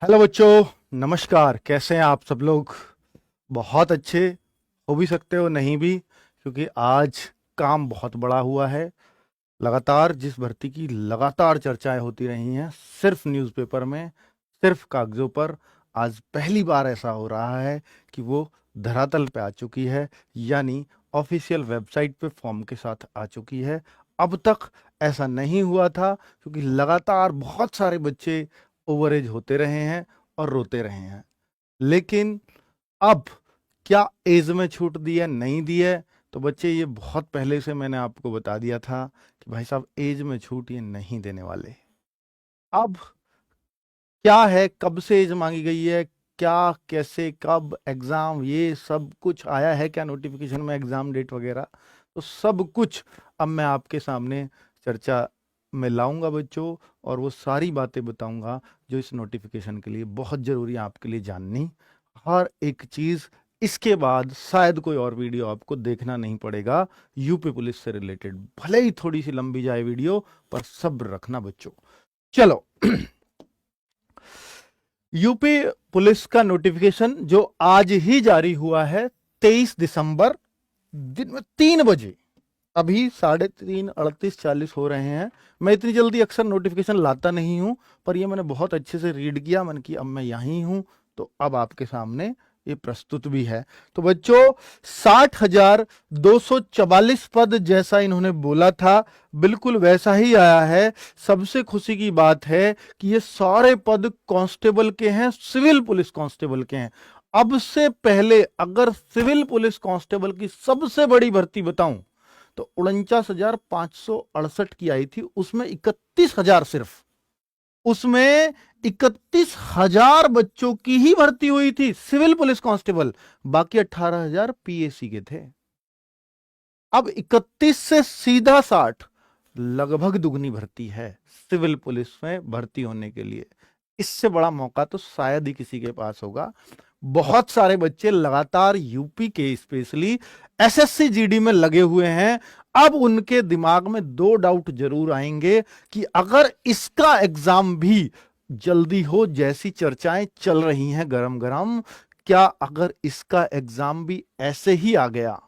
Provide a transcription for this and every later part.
Hello बच्चों, नमस्कार। कैसे हैं आप सब लोग? बहुत अच्छे हो भी सकते हो, नहीं भी, क्योंकि आज काम बहुत बड़ा हुआ है। लगातार जिस भर्ती की लगातार चर्चाएं होती रही हैं, सिर्फ न्यूज़पेपर में, सिर्फ कागजों पर, आज पहली बार ऐसा हो रहा है कि वो धरातल पे आ चुकी है, यानी ऑफिशियल वेबसाइट पे फॉर्म के साथ आ चुकी है। अब तक ऐसा नहीं हुआ था, क्योंकि लगातार बहुत सारे बच्चे ओवरेज होते रहे हैं और रोते रहे हैं। लेकिन अब क्या एज में छूट दी है, नहीं दी है? तो बच्चे, ये बहुत पहले से मैंने आपको बता दिया था कि भाई साहब, एज में छूट ये नहीं देने वाले। अब क्या है, कब से एज मांगी गई है, क्या, कैसे, कब एग्जाम, ये सब कुछ आया है क्या नोटिफिकेशन में, एग्जाम डेट वगैरह, तो सब कुछ अब मैं आपके सामने चर्चा में लाऊंगा बच्चों, और वो सारी बातें बताऊंगा जो इस नोटिफिकेशन के लिए बहुत जरूरी है आपके लिए जाननी। हर एक चीज, इसके बाद शायद कोई और वीडियो आपको देखना नहीं पड़ेगा यूपी पुलिस से रिलेटेड, भले ही थोड़ी सी लंबी जाए वीडियो, पर सब्र रखना बच्चों। चलो। यूपी पुलिस का नोटिफिकेशन जो आज ही जारी हुआ है, 23 दिसंबर, दिन में 3 बजे। अभी 3:38 हो रहे हैं। मैं इतनी जल्दी अक्सर नोटिफिकेशन लाता नहीं हूं, पर ये मैंने बहुत अच्छे से रीड किया, मन की अब मैं यहीं हूं, तो अब आपके सामने ये प्रस्तुत भी है। तो बच्चों, 60,244 पद जैसा इन्होंने बोला था, बिल्कुल वैसा ही आया है। सबसे खुशी की बात है कि ये सारे पद कांस्टेबल के हैं, सिविल पुलिस कांस्टेबल के हैं। अब से पहले अगर सिविल पुलिस कांस्टेबल की सबसे बड़ी भर्ती बताऊं, तो 49,568 की आई थी, उसमें 31,000 सिर्फ, उसमें 31,000 बच्चों की ही भर्ती हुई थी सिविल पुलिस कांस्टेबल, बाकी 18,000 पीएसी के थे। अब 31 से सीधा 60, लगभग दुगनी भर्ती है सिविल पुलिस में भर्ती होने के लिए। इससे बड़ा मौका तो शायद ही किसी के पास होगा। बहुत सारे बच्चे लगातार यूपी के स्पेशली एसएससी जीडी में लगे हुए हैं। अब उनके दिमाग में दो डाउट जरूर आएंगे कि अगर इसका एग्जाम भी जल्दी हो, जैसी चर्चाएं चल रही हैं गरम गरम, क्या अगर इसका एग्जाम भी ऐसे ही आ गया,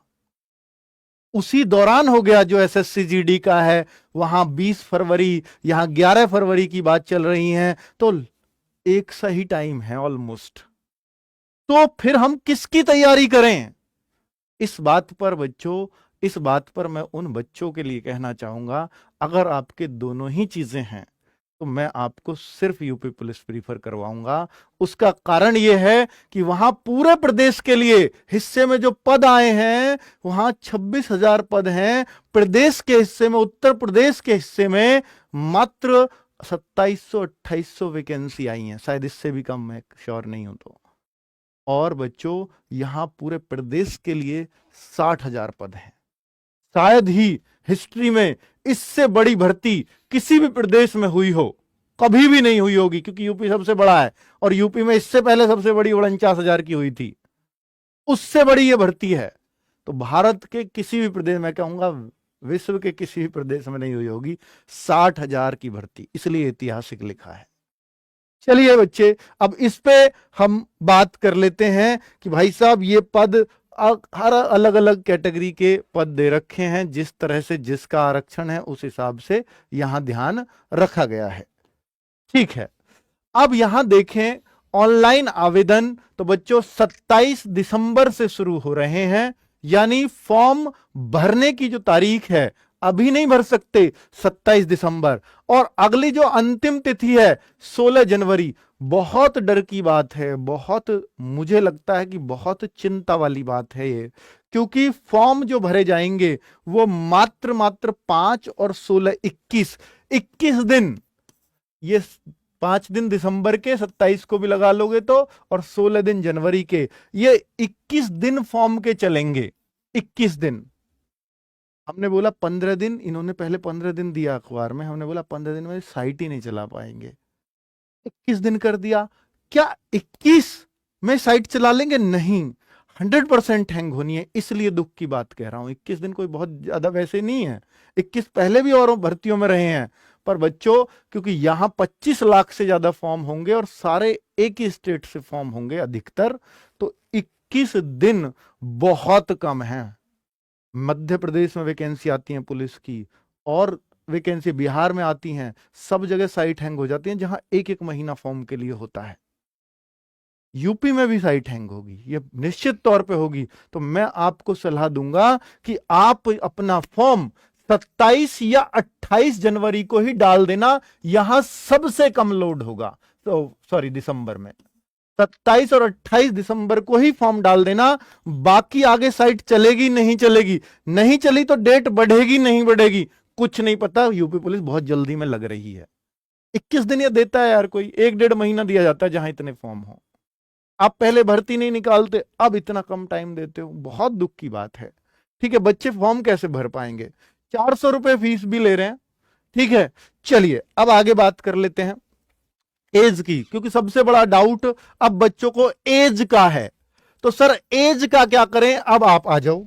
उसी दौरान हो गया जो एसएससी जीडी का है, वहां 20 फरवरी, यहां 11 फरवरी की बात चल रही है, तो एक सही टाइम है ऑलमोस्ट, तो फिर हम किसकी तैयारी करें? इस बात पर बच्चों, इस बात पर मैं उन बच्चों के लिए कहना चाहूंगा, अगर आपके दोनों ही चीजें हैं, तो मैं आपको सिर्फ यूपी पुलिस प्रीफर करवाऊंगा। उसका कारण यह है कि वहां पूरे प्रदेश के लिए हिस्से में जो पद आए हैं, वहां 26,000 पद हैं। प्रदेश के हिस्से में, उत्तर प्रदेश के हिस्से में मात्र 2700-2800 वैकेंसी आई हैं, शायद इससे भी कम, मैं श्योर नहीं हूं तो। और बच्चों, यहां पूरे प्रदेश के लिए 60,000 पद हैं। शायद ही हिस्ट्री में इससे बड़ी भर्ती किसी भी प्रदेश में हुई हो, कभी भी नहीं हुई होगी, क्योंकि यूपी सबसे बड़ा है, और यूपी में इससे पहले सबसे बड़ी 49,000 की हुई थी, उससे बड़ी ये भर्ती है। तो भारत के किसी भी प्रदेश में, कहूंगा विश्व के किसी भी प्रदेश में नहीं हुई होगी 60,000 की भर्ती, इसलिए ऐतिहासिक लिखा है। चलिए बच्चे, अब इस पे हम बात कर लेते हैं कि भाई साहब, ये पद हर अलग अलग कैटेगरी के पद दे रखे हैं, जिस तरह से जिसका आरक्षण है उस हिसाब से यहां ध्यान रखा गया है। ठीक है, अब यहां देखें ऑनलाइन आवेदन, तो बच्चों 27 दिसंबर से शुरू हो रहे हैं, यानी फॉर्म भरने की जो तारीख है, अभी नहीं भर सकते 27 दिसंबर, और अगली जो अंतिम तिथि है 16 जनवरी। बहुत डर की बात है, बहुत, मुझे लगता है कि बहुत चिंता वाली बात है ये, क्योंकि फॉर्म जो भरे जाएंगे वो मात्र मात्र 5 और 16, 21 दिन, ये 5 दिन दिसंबर के, 27 को भी लगा लोगे तो, और 16 दिन जनवरी के, ये 21 दिन फॉर्म के चलेंगे। 21 दिन, हमने बोला 15 दिन, इन्होंने पहले 15 दिन दिया अखबार में, हमने बोला 15 दिन में साइट ही नहीं चला पाएंगे, 21 दिन कर दिया। क्या 21 में साइट चला लेंगे? नहीं, 100% हैंग होनी है, इसलिए दुख की बात कह रहा हूं। 21 दिन कोई बहुत ज्यादा वैसे नहीं है, 21 पहले भी और भर्तियों में रहे हैं, पर बच्चों क्योंकि यहां 25 लाख से ज्यादा फॉर्म होंगे और सारे एक ही स्टेट से फॉर्म होंगे अधिकतर, तो 21 दिन बहुत कम है। मध्य प्रदेश में वैकेंसी आती है पुलिस की और वैकेंसी बिहार में आती हैं, सब जगह साइट हैंग हो जाती है जहां एक एक महीना फॉर्म के लिए होता है। यूपी में भी साइट हैंग होगी, ये निश्चित तौर पे होगी। तो मैं आपको सलाह दूंगा कि आप अपना फॉर्म 27 या 28 जनवरी को ही डाल देना, यहां सबसे कम लोड होगा। तो सॉरी, दिसंबर में 27 और 28 दिसंबर को ही फॉर्म डाल देना। बाकी आगे साइट चलेगी नहीं चलेगी, नहीं चली तो डेट बढ़ेगी नहीं बढ़ेगी, कुछ नहीं पता। यूपी पुलिस बहुत जल्दी में लग रही है। 21 दिन ये देता है यार, कोई 1-1.5 महीना दिया जाता है जहां इतने फॉर्म हो। आप पहले भर्ती नहीं निकालते, अब इतना कम टाइम देते हो, बहुत दुख की बात है। ठीक है, बच्चे फॉर्म कैसे भर पाएंगे? 400 रुपए फीस भी ले रहे हैं। ठीक है, चलिए अब आगे बात कर लेते हैं एज की, क्योंकि सबसे बड़ा डाउट अब बच्चों को एज का है। तो सर एज का क्या करें? अब आप आ जाओ।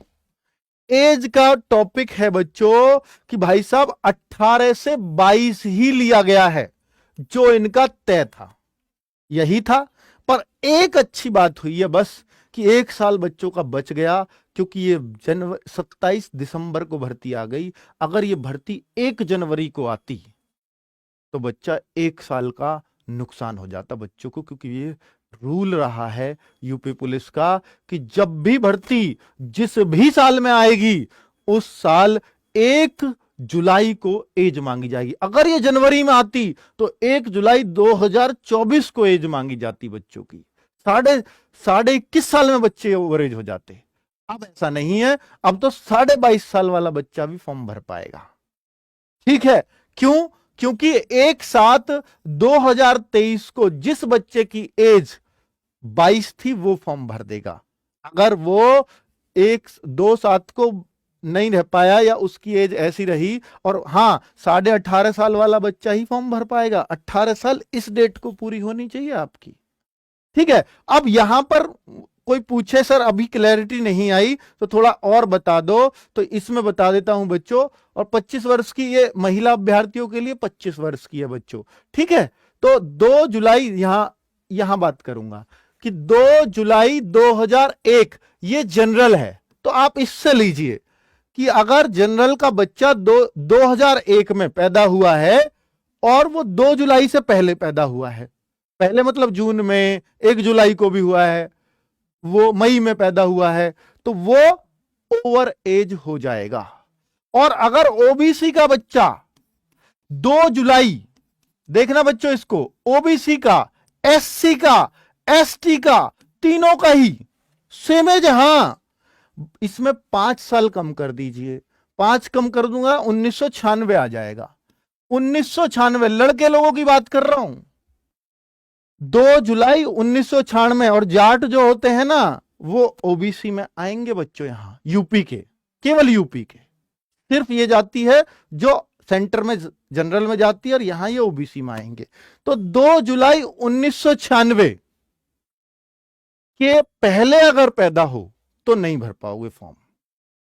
एज का टॉपिक है बच्चों कि भाई साहब 18 से 22 ही लिया गया है, जो इनका तय था यही था। पर एक अच्छी बात हुई है बस कि 1 साल बच्चों का बच गया, क्योंकि ये 27 दिसंबर को भर्ती आ गई। अगर ये भर्ती 1 जनवरी को आती तो बच्चा 1 साल का नुकसान हो जाता बच्चों को, क्योंकि ये रूल रहा है यूपी पुलिस का कि जब भी भर्ती जिस भी साल में आएगी उस साल 1 जुलाई को एज मांगी जाएगी। अगर ये जनवरी में आती तो 1 जुलाई 2024 को एज मांगी जाती बच्चों की। साढ़े 21 साल में बच्चे ओवरेज हो जाते। अब ऐसा नहीं है, अब तो 22.5 साल वाला बच्चा भी फॉर्म भर पाएगा। ठीक है, क्यों? क्योंकि 1/7/2023 को जिस बच्चे की एज 22 थी वो फॉर्म भर देगा। अगर वो 1/2/7 को नहीं रह पाया या उसकी एज ऐसी रही, और हाँ 18.5 साल वाला बच्चा ही फॉर्म भर पाएगा। 18 साल इस डेट को पूरी होनी चाहिए आपकी। ठीक है, अब यहां पर कोई पूछे सर अभी क्लैरिटी नहीं आई तो थोड़ा और बता दो, तो इसमें बता देता हूं बच्चों। और 25 वर्ष की ये महिला अभ्यर्थियों के लिए 25 वर्ष की है बच्चों। ठीक है, तो 2 जुलाई यहां बात करूंगा कि 2 जुलाई 2001 ये जनरल है। तो आप इससे लीजिए कि अगर जनरल का बच्चा 2001 में पैदा हुआ है और वो 2 जुलाई से पहले पैदा हुआ है, पहले मतलब जून में, 1 जुलाई को भी हुआ है, वो मई में पैदा हुआ है, तो वो ओवर एज हो जाएगा। और अगर ओबीसी का बच्चा 2 जुलाई, देखना बच्चों इसको, ओबीसी का, एससी का, एसटी का, तीनों का ही सेम एज। हां, इसमें 5 साल कम कर दीजिए, 5 कम कर दूंगा 1996 आ जाएगा। 1996 लड़के लोगों की बात कर रहा हूं, 2 जुलाई 1996। और जाट जो होते हैं ना वो ओबीसी में आएंगे बच्चों, यहां यूपी के, केवल यूपी के, सिर्फ ये जाती है जो सेंटर में जनरल में जाती है, और यहां ये ओबीसी में आएंगे। तो 2 जुलाई 1996 के पहले अगर पैदा हो तो नहीं भर पाओगे फॉर्म,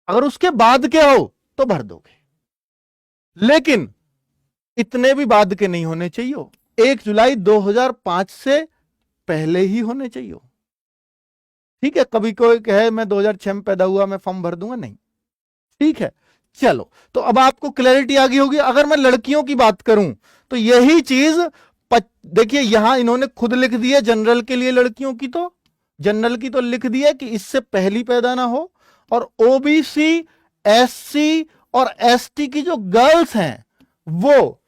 अगर उसके बाद के हो तो भर दोगे, लेकिन इतने भी बाद के नहीं होने चाहिए। 1 जुलाई 2005 से पहले ही होने चाहिए। ठीक है, कभी कोई कहे मैं 2006 में पैदा हुआ मैं फॉर्म भर दूंगा, नहीं। ठीक है, चलो, तो अब आपको क्लैरिटी आ गई होगी। अगर मैं लड़कियों की बात करूं तो यही चीज देखिए, यहां इन्होंने खुद लिख दी है जनरल के लिए, लड़कियों की तो, जनरल की तो लिख दी है कि इससे पहली पैदा ना हो। और ओबीसी, एससी और एसटी की जो गर्ल्स हैं वो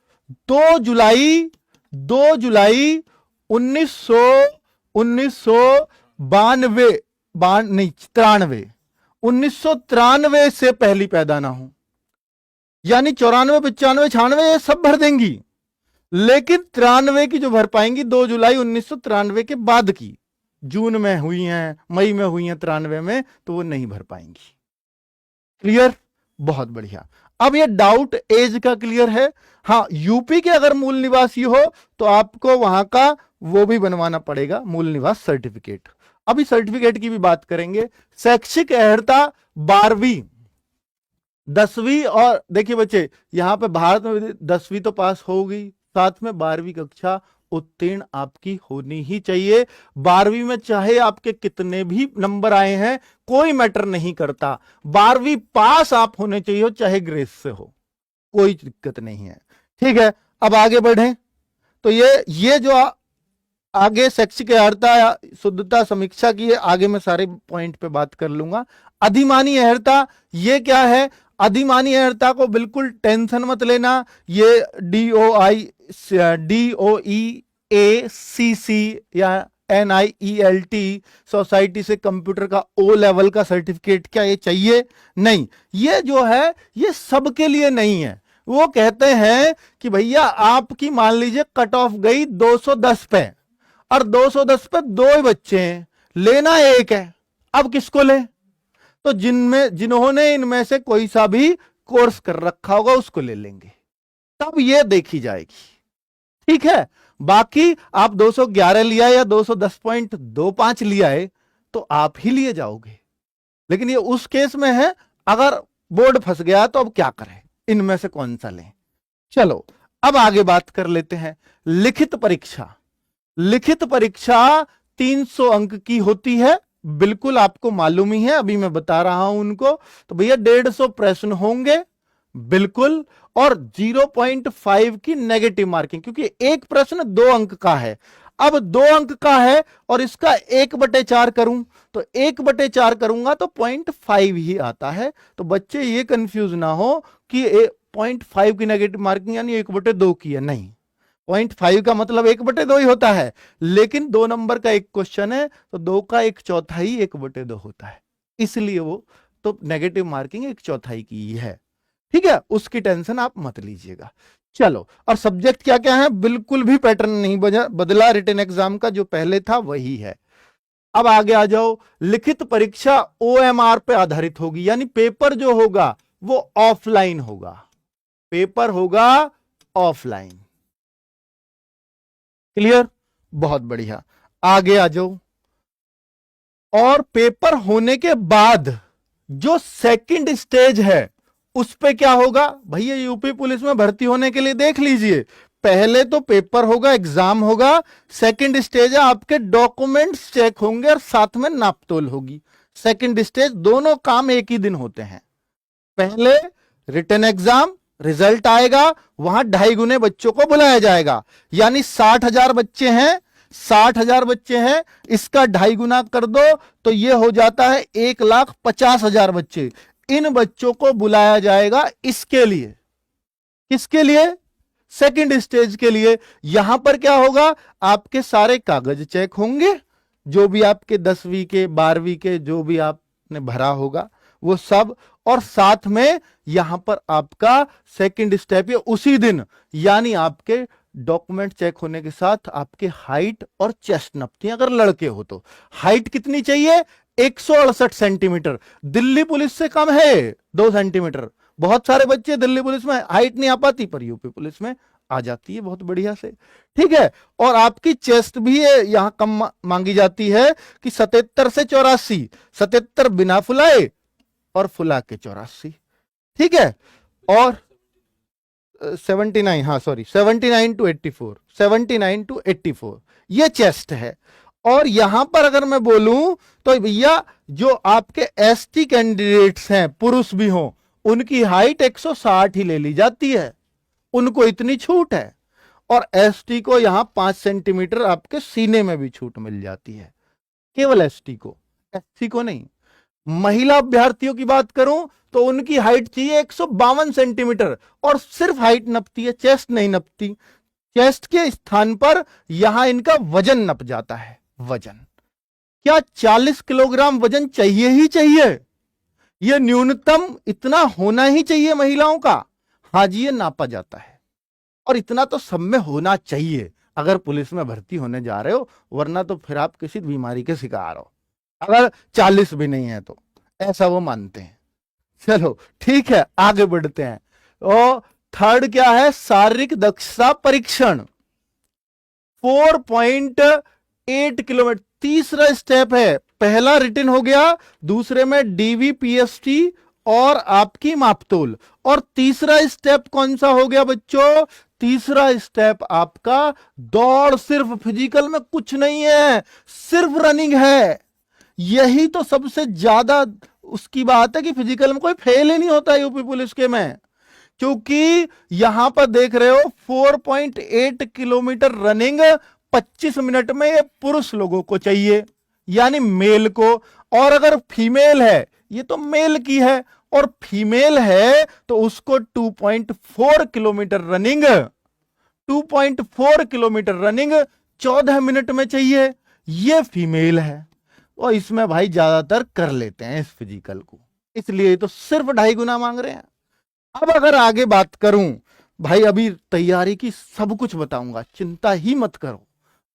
2 जुलाई 1993 से पहली पैदा ना हो, यानी 94, 95, 96 ये सब भर देंगी, लेकिन 93 की जो भर पाएंगी 2 जुलाई 1993 के बाद की, जून में हुई हैं, मई में हुई हैं 93 में, तो वो नहीं भर पाएंगी। क्लियर? बहुत बढ़िया। अब ये डाउट एज का क्लियर है। हाँ, यूपी के अगर मूल निवासी हो तो आपको वहां का वो भी बनवाना पड़ेगा, मूल निवास सर्टिफिकेट। अभी सर्टिफिकेट की भी बात करेंगे। शैक्षिक अर्हता 12वीं, 10वीं, और देखिए बच्चे यहां पे भारत में 10वीं तो पास हो गई, साथ में 12वीं कक्षा उत्तीर्ण आपकी होनी ही चाहिए। 12वीं में चाहे आपके कितने भी नंबर आए हैं कोई मैटर नहीं करता, 12वीं पास आप होने चाहिए, चाहे ग्रेस से हो, कोई दिक्कत नहीं है। ठीक है, अब आगे बढ़े तो ये जो आगे शैक्षिक अर्हता शुद्धता समीक्षा की है, आगे मैं सारे पॉइंट पे बात कर लूंगा। अधिमानी अर्हता ये क्या है? अधिमानी अर्हता को बिल्कुल टेंशन मत लेना, ये DOEACC या NIELT सोसाइटी से कंप्यूटर का O लेवल का सर्टिफिकेट क्या ये चाहिए? नहीं, ये जो है ये सबके लिए नहीं है। वो कहते हैं कि भैया आपकी मान लीजिए कट ऑफ गई 210 पे, और 210 पे 2 ही बच्चे हैं, लेना एक है, अब किसको ले? तो जिन्होंने इनमें से कोई सा भी कोर्स कर रखा होगा उसको ले लेंगे, तब ये देखी जाएगी। ठीक है, बाकी आप 211 लिया या 210.25 लिया है तो आप ही लिए जाओगे, लेकिन ये उस केस में है अगर बोर्ड फंस गया तो अब क्या करें, इनमें से कौन सा लें? चलो अब आगे बात कर लेते हैं। लिखित परीक्षा, लिखित परीक्षा 300 अंक की होती है, बिल्कुल आपको मालूम ही है, अभी मैं बता रहा हूं उनको। तो भैया 150 प्रश्न होंगे बिल्कुल, और 0.5 की नेगेटिव मार्किंग, क्योंकि एक प्रश्न 2 अंक का है। अब 2 अंक का है और इसका 1/4 करूं तो 1/4 करूंगा तो 0.5 ही आता है। तो बच्चे ये कंफ्यूज ना हो कि 0.5 की नेगेटिव मार्किंग यानी 1/2 की है, नहीं, 0.5 का मतलब 1/2 ही होता है, लेकिन 2 नंबर का एक क्वेश्चन है तो 2 का 1/4 1/2 होता है, इसलिए वो तो नेगेटिव मार्किंग 1/4 की ही है। ठीक है, उसकी टेंशन आप मत लीजिएगा। चलो, और सब्जेक्ट क्या क्या है? बिल्कुल भी पैटर्न नहीं बदला, रिटन एग्जाम का जो पहले था वही है। अब आगे आ जाओ। लिखित परीक्षा OMR पे आधारित होगी, यानी पेपर जो होगा वो ऑफलाइन होगा, पेपर होगा ऑफलाइन। क्लियर? बहुत बढ़िया, आगे आ जाओ। और पेपर होने के बाद जो सेकंड स्टेज है उस पे क्या होगा? भैया यूपी पुलिस में भर्ती होने के लिए देख लीजिए, पहले तो पेपर होगा, एग्जाम होगा, सेकंड स्टेज है आपके डॉक्यूमेंट्स चेक होंगे और साथ में नापतोल होगी। सेकंड स्टेज, दोनों काम एक ही दिन होते हैं। पहले रिटन एग्जाम, रिजल्ट आएगा, वहां 2.5 गुने बच्चों को बुलाया जाएगा, यानी 60,000 बच्चे हैं, 60,000 बच्चे हैं, इसका 2.5 गुना कर दो तो ये हो जाता है 1,50,000 बच्चे। इन बच्चों को बुलाया जाएगा इसके लिए, किसके लिए? सेकंड स्टेज के लिए। यहां पर क्या होगा? आपके सारे कागज चेक होंगे, जो भी आपके 10वीं के 12वीं के जो भी आपने भरा होगा वो सब, और साथ में यहां पर आपका सेकंड स्टेप है उसी दिन, यानी आपके डॉक्यूमेंट चेक होने के साथ आपके हाइट और चेस्ट नपती है। अगर लड़के हो तो हाइट कितनी चाहिए? 168 सेंटीमीटर, दिल्ली पुलिस से कम है 2 सेंटीमीटर। बहुत सारे बच्चे दिल्ली पुलिस में हाइट नहीं आ पाती, पर यूपी पुलिस में आ जाती है बहुत बढ़िया से। ठीक है, और आपकी चेस्ट भी यहां कम मांगी जाती है कि 77 से 84, 77 बिना फुलाए और फुला के 84। ठीक है, और 79, हाँ सॉरी 79 to 84, 79 to 84 ये चेस्ट है। और यहां पर अगर मैं बोलूं तो भैया जो आपके एसटी कैंडिडेट्स हैं, पुरुष भी हों, उनकी हाइट 160 ही ले ली जाती है, उनको इतनी छूट है। और एसटी को यहां 5 सेंटीमीटर आपके सीने में भी छूट मिल जाती है, केवल एसटी को, एससी को नहीं। महिला अभ्यर्थियों की बात करूं तो उनकी हाइट चाहिए 152 सेंटीमीटर, और सिर्फ हाइट नपती है, चेस्ट नहीं नपती। चेस्ट के स्थान पर यहां इनका वजन नप जाता है। वजन क्या 40 किलोग्राम वजन चाहिए ही चाहिए? यह न्यूनतम इतना होना ही चाहिए महिलाओं का। हाँ जी, ये नापा जाता है, और इतना तो सब में होना चाहिए अगर पुलिस में भर्ती होने जा रहे हो, वरना तो फिर आप किसी बीमारी के शिकार हो अगर 40 भी नहीं है तो, ऐसा वो मानते हैं। चलो ठीक है, आगे बढ़ते हैं। और थर्ड क्या है? शारीरिक दक्षता परीक्षण, 4.8 किलोमीटर। तीसरा स्टेप है, पहला रिटन हो गया, दूसरे में DVPST और आपकी मापतोल। और तीसरा स्टेप कौन सा हो गया बच्चों? तीसरा स्टेप आपका दौड़। सिर्फ फिजिकल में कुछ नहीं है, सिर्फ रनिंग है। यही तो सबसे ज्यादा उसकी बात है कि फिजिकल में कोई फेल ही नहीं होता यूपी पुलिस के में, क्योंकि यहां पर देख रहे हो 4.8 किलोमीटर रनिंग 25 मिनट में ये पुरुष लोगों को चाहिए, यानी मेल को। और अगर फीमेल है, ये तो मेल की है, और फीमेल है तो उसको 2.4 kilometre running 2.4 kilometre running 14 minute में चाहिए। ये फीमेल है, और इसमें भाई ज्यादातर कर लेते हैं इस फिजिकल को, इसलिए तो सिर्फ 2.5 गुना मांग रहे हैं। अब अगर आगे बात करूं भाई, अभी तैयारी की सब कुछ बताऊंगा, चिंता ही मत करो,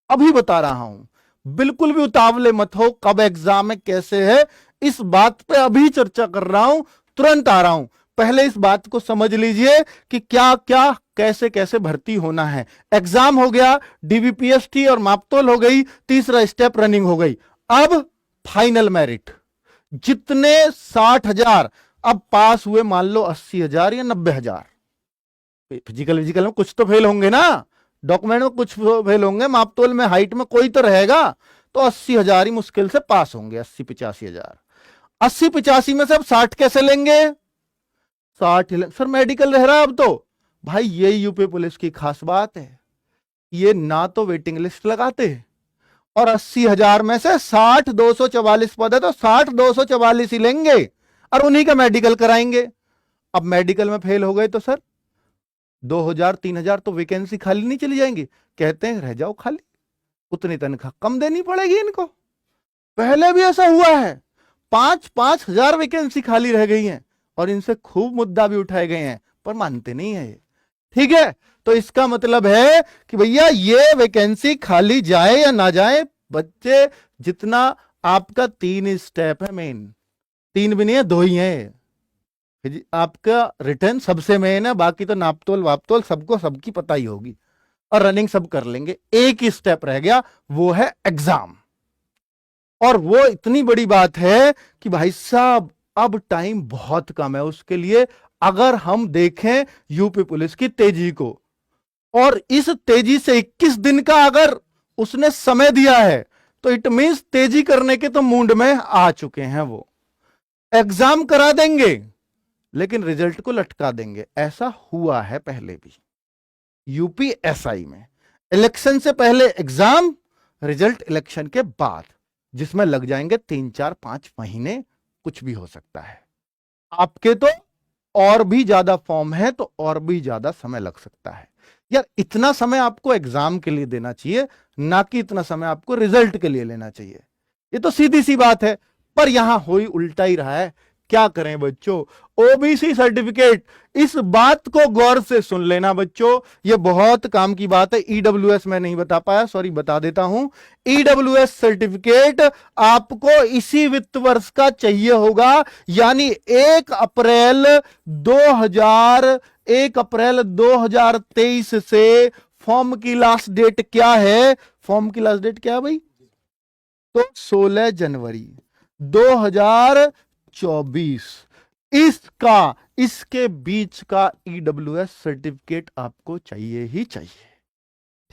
अभी बता रहा हूं, बिल्कुल भी उतावले मत हो। कब एग्जाम है, कैसे है, इस बात पे अभी चर्चा कर रहा हूं, तुरंत आ रहा हूं। पहले इस बात को समझ लीजिए कि क्या क्या कैसे कैसे भर्ती होना है। एग्जाम हो गया, डीबीपीएसटी और मापतोल हो गई, तीसरा स्टेप रनिंग हो गई। अब फाइनल मेरिट, जितने 60,000 अब पास हुए, मान लो 80,000 या 90,000, फिजिकल में कुछ तो फेल होंगे ना, डॉक्यूमेंट में कुछ फेल होंगे, मापतोल में हाइट में कोई तो रहेगा, तो 80,000 ही मुश्किल से पास होंगे। 80-85,000, 80-85 में से अब 60 कैसे लेंगे? 60 सर मेडिकल रह रहा है अब तो। भाई ये यूपी पुलिस की खास बात है, ये ना तो वेटिंग लिस्ट लगाते, और 80,000 में से 60,244 पद है तो 60,244 ही लेंगे और उन्हीं का मेडिकल कराएंगे। अब मेडिकल में फेल हो गए तो सर 2,000-3,000 तो वैकेंसी खाली नहीं चली जाएंगी? कहते हैं रह जाओ खाली, उतनी तनख्वाह कम देनी पड़ेगी इनको। पहले भी ऐसा हुआ है, 5-5 हजार वैकेंसी खाली रह गई हैं और इनसे खूब मुद्दा भी उठाए गए हैं, पर मानते नहीं है ये। ठीक है, तो इसका मतलब है कि भैया ये वैकेंसी खाली जाए या ना जाए, बच्चे जितना आपका 3 स्टेप है मेन, 3 भी नहीं है, 2 ही है। आपका रिटर्न सबसे मेन है, बाकी तो नापतोल वापतोल सबको सबकी पता ही होगी, और रनिंग सब कर लेंगे। एक ही स्टेप रह गया, वो है एग्जाम। और वो इतनी बड़ी बात है कि भाई साहब अब टाइम बहुत कम है उसके लिए। अगर हम देखें यूपी पुलिस की तेजी को, और इस तेजी से 21 दिन का अगर उसने समय दिया है, तो इट मींस तेजी करने के तो मूड में आ चुके हैं। वो एग्जाम करा देंगे लेकिन रिजल्ट को लटका देंगे। ऐसा हुआ है पहले भी यूपीएसआई में, इलेक्शन से पहले एग्जाम, रिजल्ट इलेक्शन के बाद, जिसमें लग जाएंगे 3-4-5 महीने, कुछ भी हो सकता है। आपके तो और भी ज्यादा फॉर्म है तो और भी ज्यादा समय लग सकता है। यार इतना समय आपको एग्जाम के लिए देना चाहिए, ना कि इतना समय आपको रिजल्ट के लिए लेना चाहिए। ये तो सीधी सी बात है, पर यहां हो ही उल्टा ही रहा है। क्या करें बच्चों? ओबीसी सर्टिफिकेट, इस बात को गौर से सुन लेना बच्चों, ये बहुत काम की बात है। ईडब्ल्यूएस मैं नहीं बता पाया, सॉरी, बता देता हूं। ईडब्ल्यूएस सर्टिफिकेट आपको इसी वित्त वर्ष का चाहिए होगा, यानी 1 अप्रैल 2023 से। फॉर्म की लास्ट डेट क्या है? फॉर्म की लास्ट डेट क्या है भाई? तो 16 जनवरी 2024। इसके बीच का ईडब्ल्यूएस सर्टिफिकेट आपको चाहिए ही चाहिए।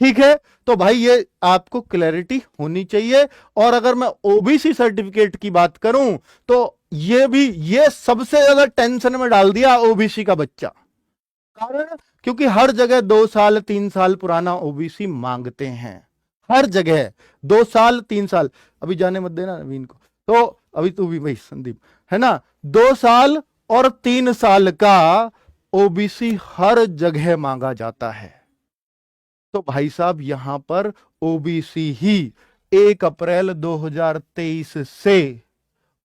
ठीक है, तो भाई ये आपको क्लैरिटी होनी चाहिए। और अगर मैं ओबीसी सर्टिफिकेट की बात करूं तो ये सबसे ज्यादा टेंशन में डाल दिया ओबीसी का बच्चा। कारण क्योंकि हर जगह 2 साल 3 साल पुराना ओबीसी मांगते हैं, हर जगह 2 साल 3 साल। अभी जाने मत देना नवीन को, तो अभी तू भी भाई संदीप, है ना, 2 साल और 3 साल का ओबीसी हर जगह मांगा जाता है। तो भाई साहब यहां पर ओबीसी ही 1 अप्रैल 2023 से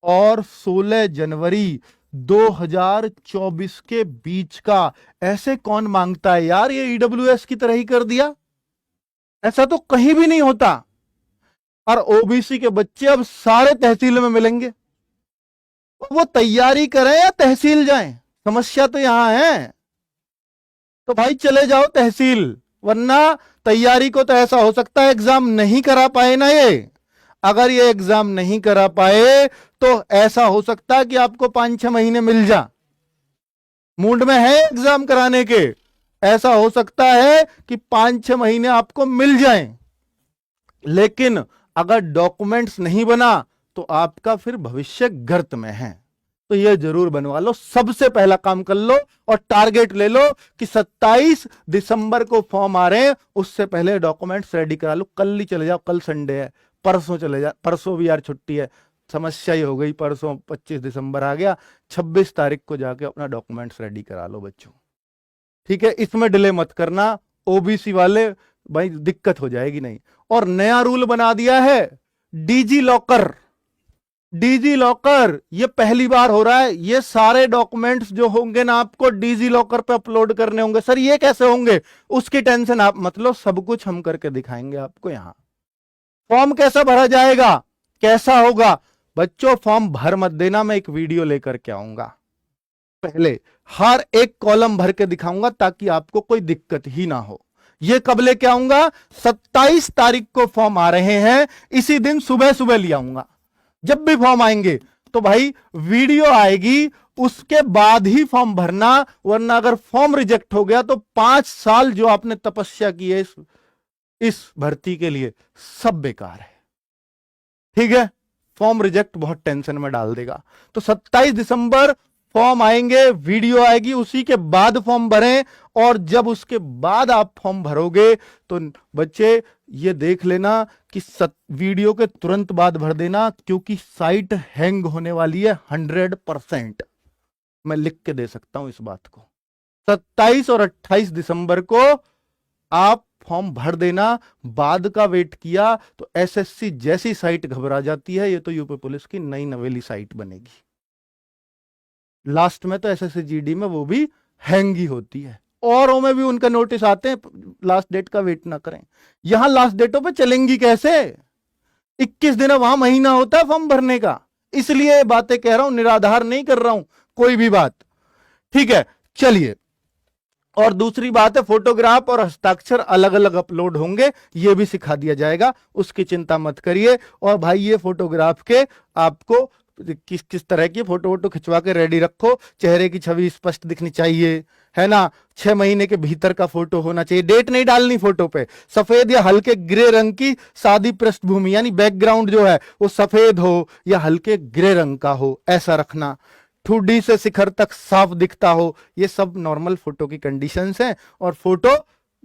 और 16 जनवरी 2024 के बीच का, ऐसे कौन मांगता है यार? ये ईडब्ल्यूएस की तरह ही कर दिया, ऐसा तो कहीं भी नहीं होता। और ओबीसी के बच्चे अब सारे तहसील में मिलेंगे, वो तैयारी करें या तहसील जाएं, समस्या तो यहां है। तो भाई चले जाओ तहसील, वरना तैयारी को तो ऐसा हो सकता है एग्जाम नहीं करा पाए ना ये। अगर ये एग्जाम नहीं करा पाए तो ऐसा हो सकता है कि आपको 5-6 महीने मिल जा, मूड में है एग्जाम कराने के, ऐसा हो सकता है कि 5-6 महीने आपको मिल जाएं, लेकिन अगर डॉक्यूमेंट्स नहीं बना तो आपका फिर भविष्य गर्त में है। तो यह जरूर बनवा लो, सबसे पहला काम कर लो और टारगेट ले लो कि 27 दिसंबर को फॉर्म आ रहे हैं, उससे पहले डॉक्यूमेंट्स रेडी करा लो। कल ही चले जाओ, कल संडे है, परसों चले जाओ, परसों भी यार छुट्टी है, समस्या ही हो गई, परसों 25 दिसंबर आ गया, 26 तारीख को जाके अपना डॉक्यूमेंट्स रेडी करा लो बच्चों, ठीक है। इसमें डिले मत करना, ओबीसी वाले भाई दिक्कत हो जाएगी नहीं। और नया रूल बना दिया है डीजी लॉकर, डीजी लॉकर ये पहली बार हो रहा है, ये सारे डॉक्यूमेंट्स जो होंगे ना आपको डीजी लॉकर पे अपलोड करने होंगे। सर ये कैसे होंगे, उसकी टेंशन आप मत लो, सब कुछ हम करके दिखाएंगे आपको। यहां फॉर्म कैसा भरा जाएगा, कैसा होगा बच्चों, फॉर्म भर मत देना, मैं एक वीडियो लेकर के आऊंगा, पहले हर एक कॉलम भर के दिखाऊंगा ताकि आपको कोई दिक्कत ही ना हो। ये कब लेके आऊंगा, 27 तारीख को फॉर्म आ रहे हैं, इसी दिन सुबह सुबह ले आऊंगा। जब भी फॉर्म आएंगे तो भाई वीडियो आएगी, उसके बाद ही फॉर्म भरना, वरना अगर फॉर्म रिजेक्ट हो गया तो 5 साल जो आपने तपस्या की है इस भर्ती के लिए सब बेकार है, ठीक है। फॉर्म रिजेक्ट बहुत टेंशन में डाल देगा। तो 27 दिसंबर फॉर्म आएंगे, वीडियो आएगी, उसी के बाद फॉर्म भरें। और जब उसके बाद आप फॉर्म भरोगे तो बच्चे ये देख लेना कि वीडियो के तुरंत बाद भर देना, क्योंकि साइट हैंग होने वाली है 100%। मैं लिख के दे सकता हूं इस बात को। 27 और 28 दिसंबर को आप फॉर्म भर देना, बाद का वेट किया तो एसएससी जैसी साइट घबरा जाती है, ये तो यूपी पुलिस की नई नवेली साइट बनेगी। लास्ट में तो एसएससी जीडी में वो भी हैंग ही होती है, औरों में भी उनका नोटिस आते हैं, लास्ट डेट का वेट ना करें। यहां लास्ट डेटों पे चलेंगी कैसे, 21 दिन वहां महीना होता है फॉर्म भरने का, इसलिए बातें कह रहा हूं, निराधार नहीं कर रहा हूं कोई भी बात, ठीक है। चलिए, और दूसरी बात है फोटोग्राफ और हस्ताक्षर अलग अलग अपलोड होंगे, ये भी सिखा दिया जाएगा, उसकी चिंता मत करिए। और भाई ये फोटोग्राफ के आपको किस किस तरह की फोटो वोटो खिंचवा के रेडी रखो, चेहरे की छवि स्पष्ट दिखनी चाहिए, है ना। 6 महीने के भीतर का फोटो होना चाहिए, डेट नहीं डालनी फोटो पे, सफेद या हल्के ग्रे रंग की सादी पृष्ठभूमि, यानी बैकग्राउंड जो है वो सफेद हो या हल्के ग्रे रंग का हो, ऐसा रखना। 2D से शिखर तक साफ दिखता हो, ये सब नॉर्मल फोटो की कंडीशंस हैं। और फोटो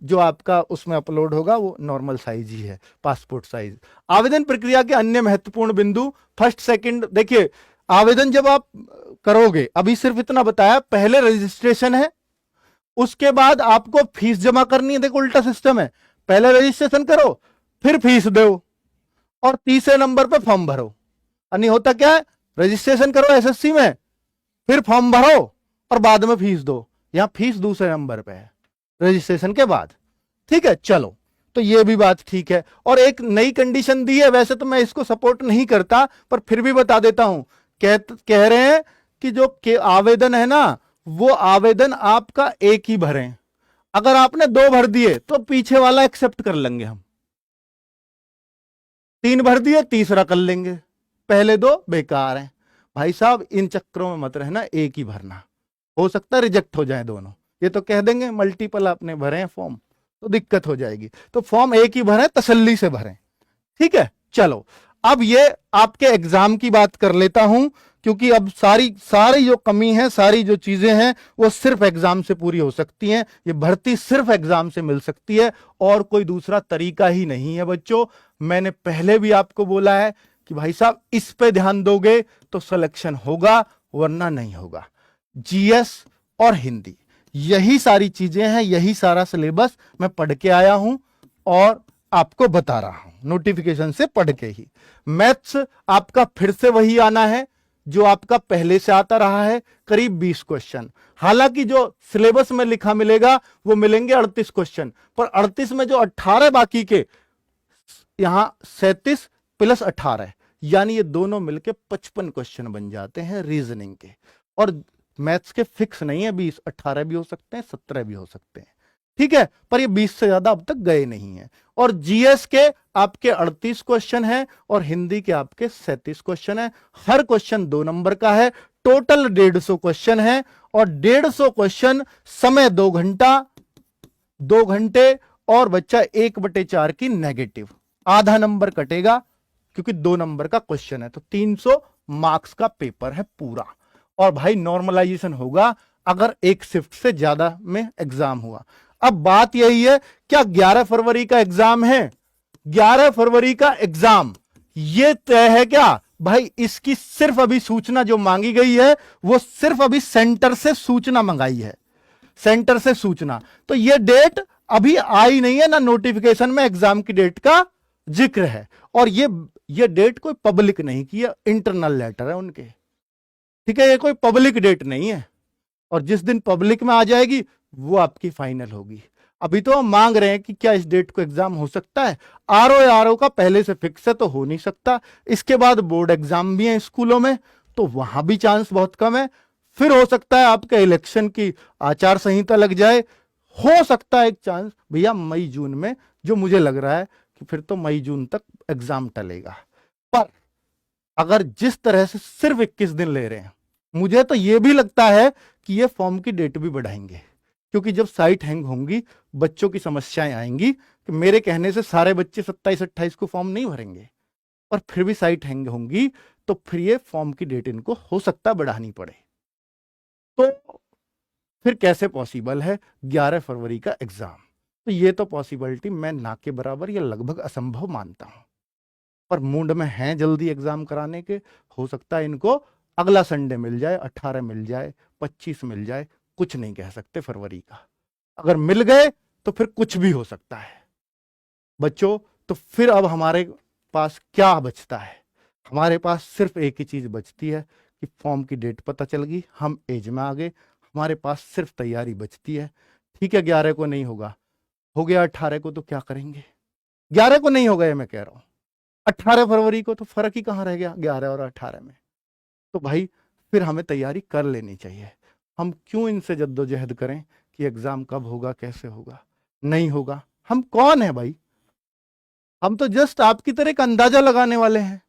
जो आपका उसमें अपलोड होगा वो नॉर्मल साइज ही है, पासपोर्ट साइज। आवेदन प्रक्रिया के अन्य महत्वपूर्ण बिंदु, फर्स्ट सेकंड, देखिए आवेदन जब आप करोगे, अभी सिर्फ इतना बताया, पहले रजिस्ट्रेशन है, उसके बाद आपको फीस जमा करनी है। देखो उल्टा सिस्टम है, पहले रजिस्ट्रेशन करो फिर फीस दो और तीसरे नंबर पे फॉर्म भरो। नहीं होता क्या है, रजिस्ट्रेशन करो एसएससी में, फिर फॉर्म भरो और बाद में फीस दो। यहां फीस दूसरे नंबर पे है रजिस्ट्रेशन के बाद, ठीक है। चलो, तो ये भी बात ठीक है। और एक नई कंडीशन दी है, वैसे तो मैं इसको सपोर्ट नहीं करता पर फिर भी बता देता हूं, कह रहे हैं कि जो आवेदन है ना, वो आवेदन आपका एक ही भरें। अगर आपने 2 भर दिए तो पीछे वाला एक्सेप्ट कर लेंगे हम, 3 भर दिए तीसरा कर लेंगे, पहले 2 बेकार हैं। भाई साहब इन चक्करों में मत रहना, एक ही भरना, हो सकता है रिजेक्ट हो जाए दोनों। ये तो कह देंगे मल्टीपल आपने भरे हैं फॉर्म तो दिक्कत हो जाएगी, तो फॉर्म एक ही भरें, तसल्ली से भरें, ठीक है। चलो, अब ये आपके एग्जाम की बात कर लेता हूं, क्योंकि अब सारी जो कमी है, सारी जो चीजें हैं वो सिर्फ एग्जाम से पूरी हो सकती हैं। ये भर्ती सिर्फ एग्जाम से मिल सकती है और कोई दूसरा तरीका ही नहीं है बच्चों। मैंने पहले भी आपको बोला है कि भाई साहब इस पे ध्यान दोगे तो सिलेक्शन होगा, वरना नहीं होगा। जीएस और हिंदी, यही सारी चीजें हैं, यही सारा सिलेबस मैं पढ़ के आया हूं और आपको बता रहा हूं नोटिफिकेशन से पढ़ के ही। मैथ्स आपका फिर से वही आना है जो आपका पहले से आता रहा है, करीब 20 क्वेश्चन। हालांकि जो सिलेबस में लिखा मिलेगा वो मिलेंगे 38 क्वेश्चन, पर 38 में जो 18 बाकी के, यहां 37 प्लस 18, यानी ये दोनों मिलके 55 क्वेश्चन बन जाते हैं रीजनिंग के। और मैथ्स के फिक्स नहीं है 20, 18 भी हो सकते हैं, 17 भी हो सकते हैं, ठीक है, पर ये 20 से ज्यादा अब तक गए नहीं है। और जीएस के आपके 38 क्वेश्चन है और हिंदी के आपके 37 क्वेश्चन है। हर क्वेश्चन 2 नंबर का है। टोटल 150 क्वेश्चन है और 150 क्वेश्चन, समय 2 घंटा, 2 घंटे, और बच्चा 1/4 की नेगेटिव, आधा नंबर कटेगा क्योंकि 2 नंबर का क्वेश्चन है। तो 300 मार्क्स का पेपर है पूरा। और भाई नॉर्मलाइजेशन होगा अगर एक शिफ्ट से ज्यादा में एग्जाम हुआ। अब बात यही है, क्या 11 फरवरी का एग्जाम है? 11 फरवरी का एग्जाम ये तय है क्या भाई? इसकी सिर्फ अभी सूचना जो मांगी गई है वो सिर्फ अभी सेंटर से सूचना मंगाई है, सेंटर से सूचना। तो ये डेट अभी आई नहीं है, ना नोटिफिकेशन में एग्जाम की डेट का जिक्र है। और ये डेट कोई पब्लिक नहीं की है, इंटरनल लेटर है उनके, ठीक है, ये कोई पब्लिक डेट नहीं है। और जिस दिन पब्लिक में आ जाएगी वो आपकी फाइनल होगी। अभी तो हम मांग रहे हैं कि क्या इस डेट को एग्जाम हो सकता है। आरओ का पहले से फिक्स है तो हो नहीं सकता। इसके बाद बोर्ड एग्जाम भी है स्कूलों में, तो वहां भी चांस बहुत कम है। फिर हो सकता है आपका इलेक्शन की आचार संहिता लग जाए, हो सकता है एक चांस भैया मई जून में, जो मुझे लग रहा है कि फिर तो मई जून तक एग्जाम टलेगा। पर अगर जिस तरह से सिर्फ 21 दिन ले रहे हैं, मुझे तो यह भी लगता है कि ये फॉर्म की डेट भी बढ़ाएंगे, क्योंकि जब साइट हैंग होंगी बच्चों की समस्याएं आएंगी कि मेरे कहने से सारे बच्चे 27-28 को फॉर्म नहीं भरेंगे, और फिर भी साइट हैंग होंगी तो फिर ये फॉर्म की डेट इनको हो सकता है बढ़ानी पड़े। तो फिर कैसे पॉसिबल है 11 फरवरी का एग्जाम? तो ये तो पॉसिबिलिटी मैं ना के बराबर या लगभग असंभव मानता हूं। पर मूड में हैं जल्दी एग्जाम कराने के, हो सकता है इनको अगला संडे मिल जाए, 18 मिल जाए, 25 मिल जाए, कुछ नहीं कह सकते फरवरी का। अगर मिल गए तो फिर कुछ भी हो सकता है बच्चों। तो फिर अब हमारे पास क्या बचता है? हमारे पास सिर्फ एक ही चीज बचती है कि फॉर्म की डेट पता चल गई, हम एज में आ गए, हमारे पास सिर्फ तैयारी बचती है। ठीक है, 11 को नहीं होगा, हो गया 18 को, तो क्या करेंगे? 11 को नहीं होगा ये मैं कह रहा हूं, 18 फरवरी को तो फर्क ही कहां रह गया 11 और 18 में। तो भाई फिर हमें तैयारी कर लेनी चाहिए। हम क्यों इनसे जद्दोजहद करें कि एग्जाम कब होगा, कैसे होगा, नहीं होगा? हम कौन है भाई? हम तो जस्ट आपकी तरह एक अंदाजा लगाने वाले हैं।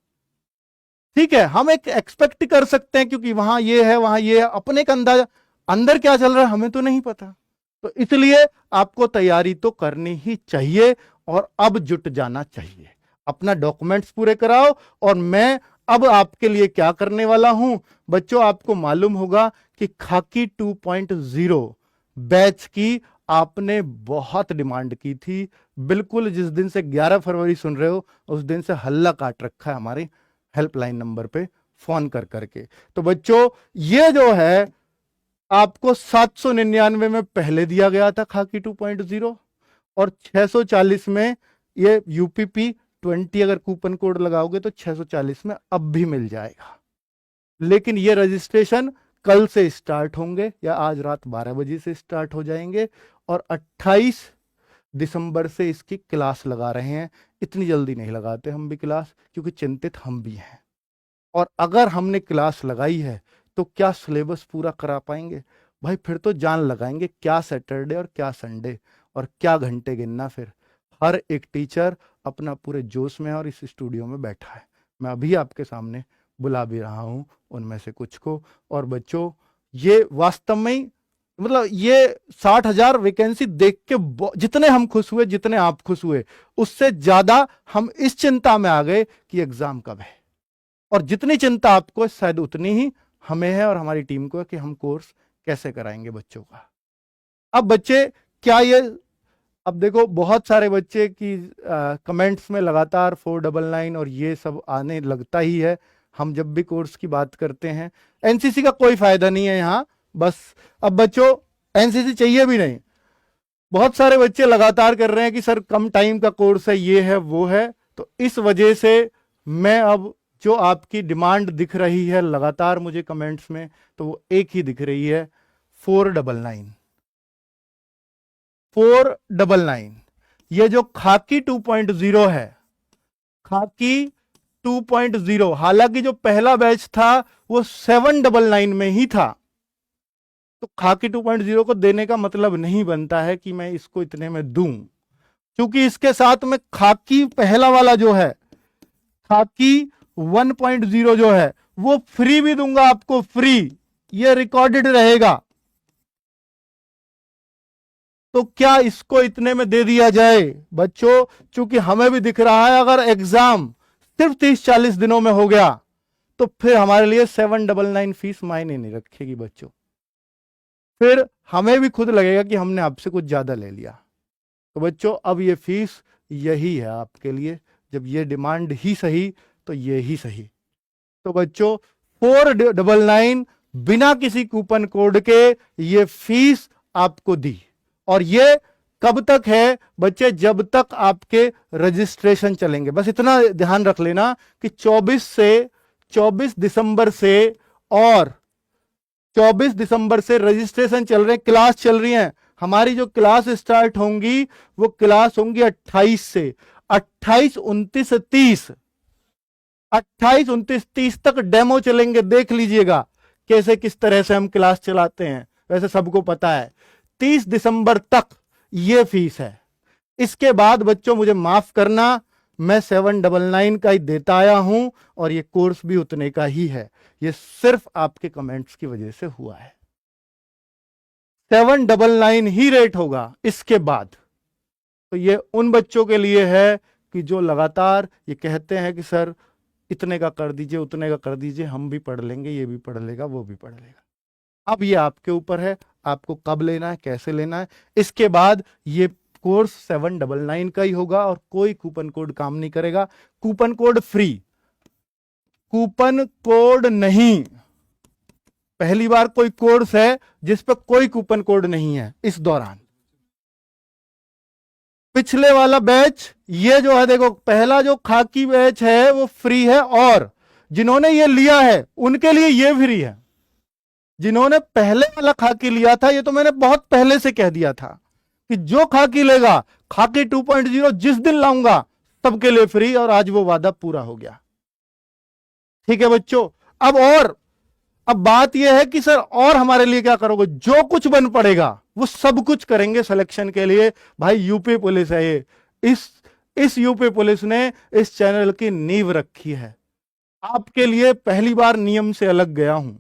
ठीक है, हम एक एक्सपेक्ट कर सकते हैं क्योंकि वहां ये है, वहां ये है, अपने एक अंदाजा, अंदर क्या चल रहा है हमें तो नहीं पता। तो इसलिए आपको तैयारी तो करनी ही चाहिए और अब जुट जाना चाहिए। अपना डॉक्यूमेंट्स पूरे कराओ। और मैं अब आपके लिए क्या करने वाला हूं बच्चों, आपको मालूम होगा कि खाकी 2.0 बैच की आपने बहुत डिमांड की थी। बिल्कुल जिस दिन से 11 फरवरी सुन रहे हो उस दिन से हल्ला काट रखा है हमारे हेल्पलाइन नंबर पे फोन कर करके। तो बच्चों ये जो है आपको 799 में पहले दिया गया था खाकी 2.0 और 640 में ये यूपीपी 20 अगर कूपन कोड लगाओगे तो 640 में अब भी मिल जाएगा। लेकिन ये रजिस्ट्रेशन कल से स्टार्ट होंगे या आज रात 12 बजे से स्टार्ट हो जाएंगे और 28 दिसंबर से इसकी क्लास लगा रहे हैं। इतनी जल्दी नहीं लगाते हम भी क्लास, क्योंकि चिंतित हम भी हैं। और अगर हमने क्लास लगाई है तो क्या सिलेबस पूरा करा पाएंगे? भाई फिर तो जान लगाएंगे, क्या सैटरडे और क्या संडे और क्या घंटे गिनना। फिर हर एक टीचर अपना पूरे जोश में और इस स्टूडियो में बैठा है। मैं अभी आपके सामने बुला भी रहा हूं उनमें से कुछ को। और बच्चों ये वास्तव में मतलब ये 60,000 वैकेंसी देख के जितने हम खुश हुए, जितने आप खुश हुए, उससे ज्यादा हम इस चिंता में आ गए कि एग्जाम कब है। और जितनी चिंता आपको शायद उतनी ही हमें है और हमारी टीम को है कि हम कोर्स कैसे कराएंगे बच्चों का। अब बच्चे क्या ये, अब देखो बहुत सारे बच्चे की कमेंट्स में लगातार 499 और ये सब आने लगता ही है हम जब भी कोर्स की बात करते हैं। एनसीसी का कोई फायदा नहीं है यहाँ, बस अब बच्चों एनसीसी चाहिए भी नहीं। बहुत सारे बच्चे लगातार कर रहे हैं कि सर कम टाइम का कोर्स है, ये है वो है। तो इस वजह से मैं अब जो आपकी डिमांड दिख रही है लगातार मुझे कमेंट्स में, तो वो एक ही दिख रही है, 499 499। ये जो खाकी 2.0 है, खाकी 2.0, हालांकि जो पहला बैच था वो 799 में ही था, तो खाकी 2.0 को देने का मतलब नहीं बनता है कि मैं इसको इतने में दूं, क्योंकि इसके साथ में खाकी पहला वाला जो है, खाकी 1.0 जो है, वो फ्री भी दूंगा आपको, फ्री, ये रिकॉर्डेड रहेगा। तो क्या इसको इतने में दे दिया जाए बच्चों? चूंकि हमें भी दिख रहा है अगर एग्जाम सिर्फ 30-40 दिनों में हो गया तो फिर हमारे लिए 799 फीस मायने नहीं रखेगी बच्चों, फिर हमें भी खुद लगेगा कि हमने आपसे कुछ ज्यादा ले लिया। तो बच्चों अब ये फीस यही है आपके लिए, जब ये डिमांड ही सही तो ये ही सही। तो बच्चों 499 बिना किसी कूपन कोड के ये फीस आपको दी, और ये कब तक है बच्चे? जब तक आपके रजिस्ट्रेशन चलेंगे। बस इतना ध्यान रख लेना कि 24 दिसंबर से, और 24 दिसंबर से रजिस्ट्रेशन चल रहे हैं, क्लास चल रही हैं। हमारी जो क्लास स्टार्ट होंगी वो क्लास होंगी 28 से, 28, 29, 30, 28, 29, 30 तक डेमो चलेंगे। देख लीजिएगा कैसे किस तरह से हम क्लास चलाते हैं, वैसे सबको पता है। 30 दिसंबर तक ये फीस है। इसके बाद बच्चों मुझे माफ करना, मैं 799 का ही देता आया हूं, और ये कोर्स भी उतने का ही है। ये सिर्फ आपके कमेंट्स की वजह से हुआ है। 799 ही रेट होगा इसके बाद। तो ये उन बच्चों के लिए है कि जो लगातार ये कहते हैं कि सर इतने का कर दीजिए, उतने का कर दीजिए, हम भी पढ़ लेंगे, ये भी पढ़ लेगा, वो भी पढ़ लेगा। अब ये आपके ऊपर है, आपको कब लेना है, कैसे लेना है। इसके बाद ये कोर्स 799 का ही होगा, और कोई कूपन कोड काम नहीं करेगा। Coupon code free, coupon code नहीं। पहली बार कोई कोर्स है जिस पर कोई कूपन कोड नहीं है इस दौरान। पिछले वाला बैच ये जो है, देखो पहला जो खाकी बैच है वो फ्री है, और जिन्होंने ये लिया है उनके लिए ये फ्री है। जिन्होंने पहले वाला खाकी लिया था, ये तो मैंने बहुत पहले से कह दिया था कि जो खाकी लेगा, खाकी 2.0 जिस दिन लाऊंगा सबके लिए फ्री, और आज वो वादा पूरा हो गया। ठीक है बच्चों। अब बात यह है कि सर और हमारे लिए क्या करोगे? जो कुछ बन पड़ेगा वो सब कुछ करेंगे सिलेक्शन के लिए। भाई यूपी पुलिस है ये, इस यूपी पुलिस ने इस चैनल की नींव रखी है। आपके लिए पहली बार नियम से अलग गया हूं।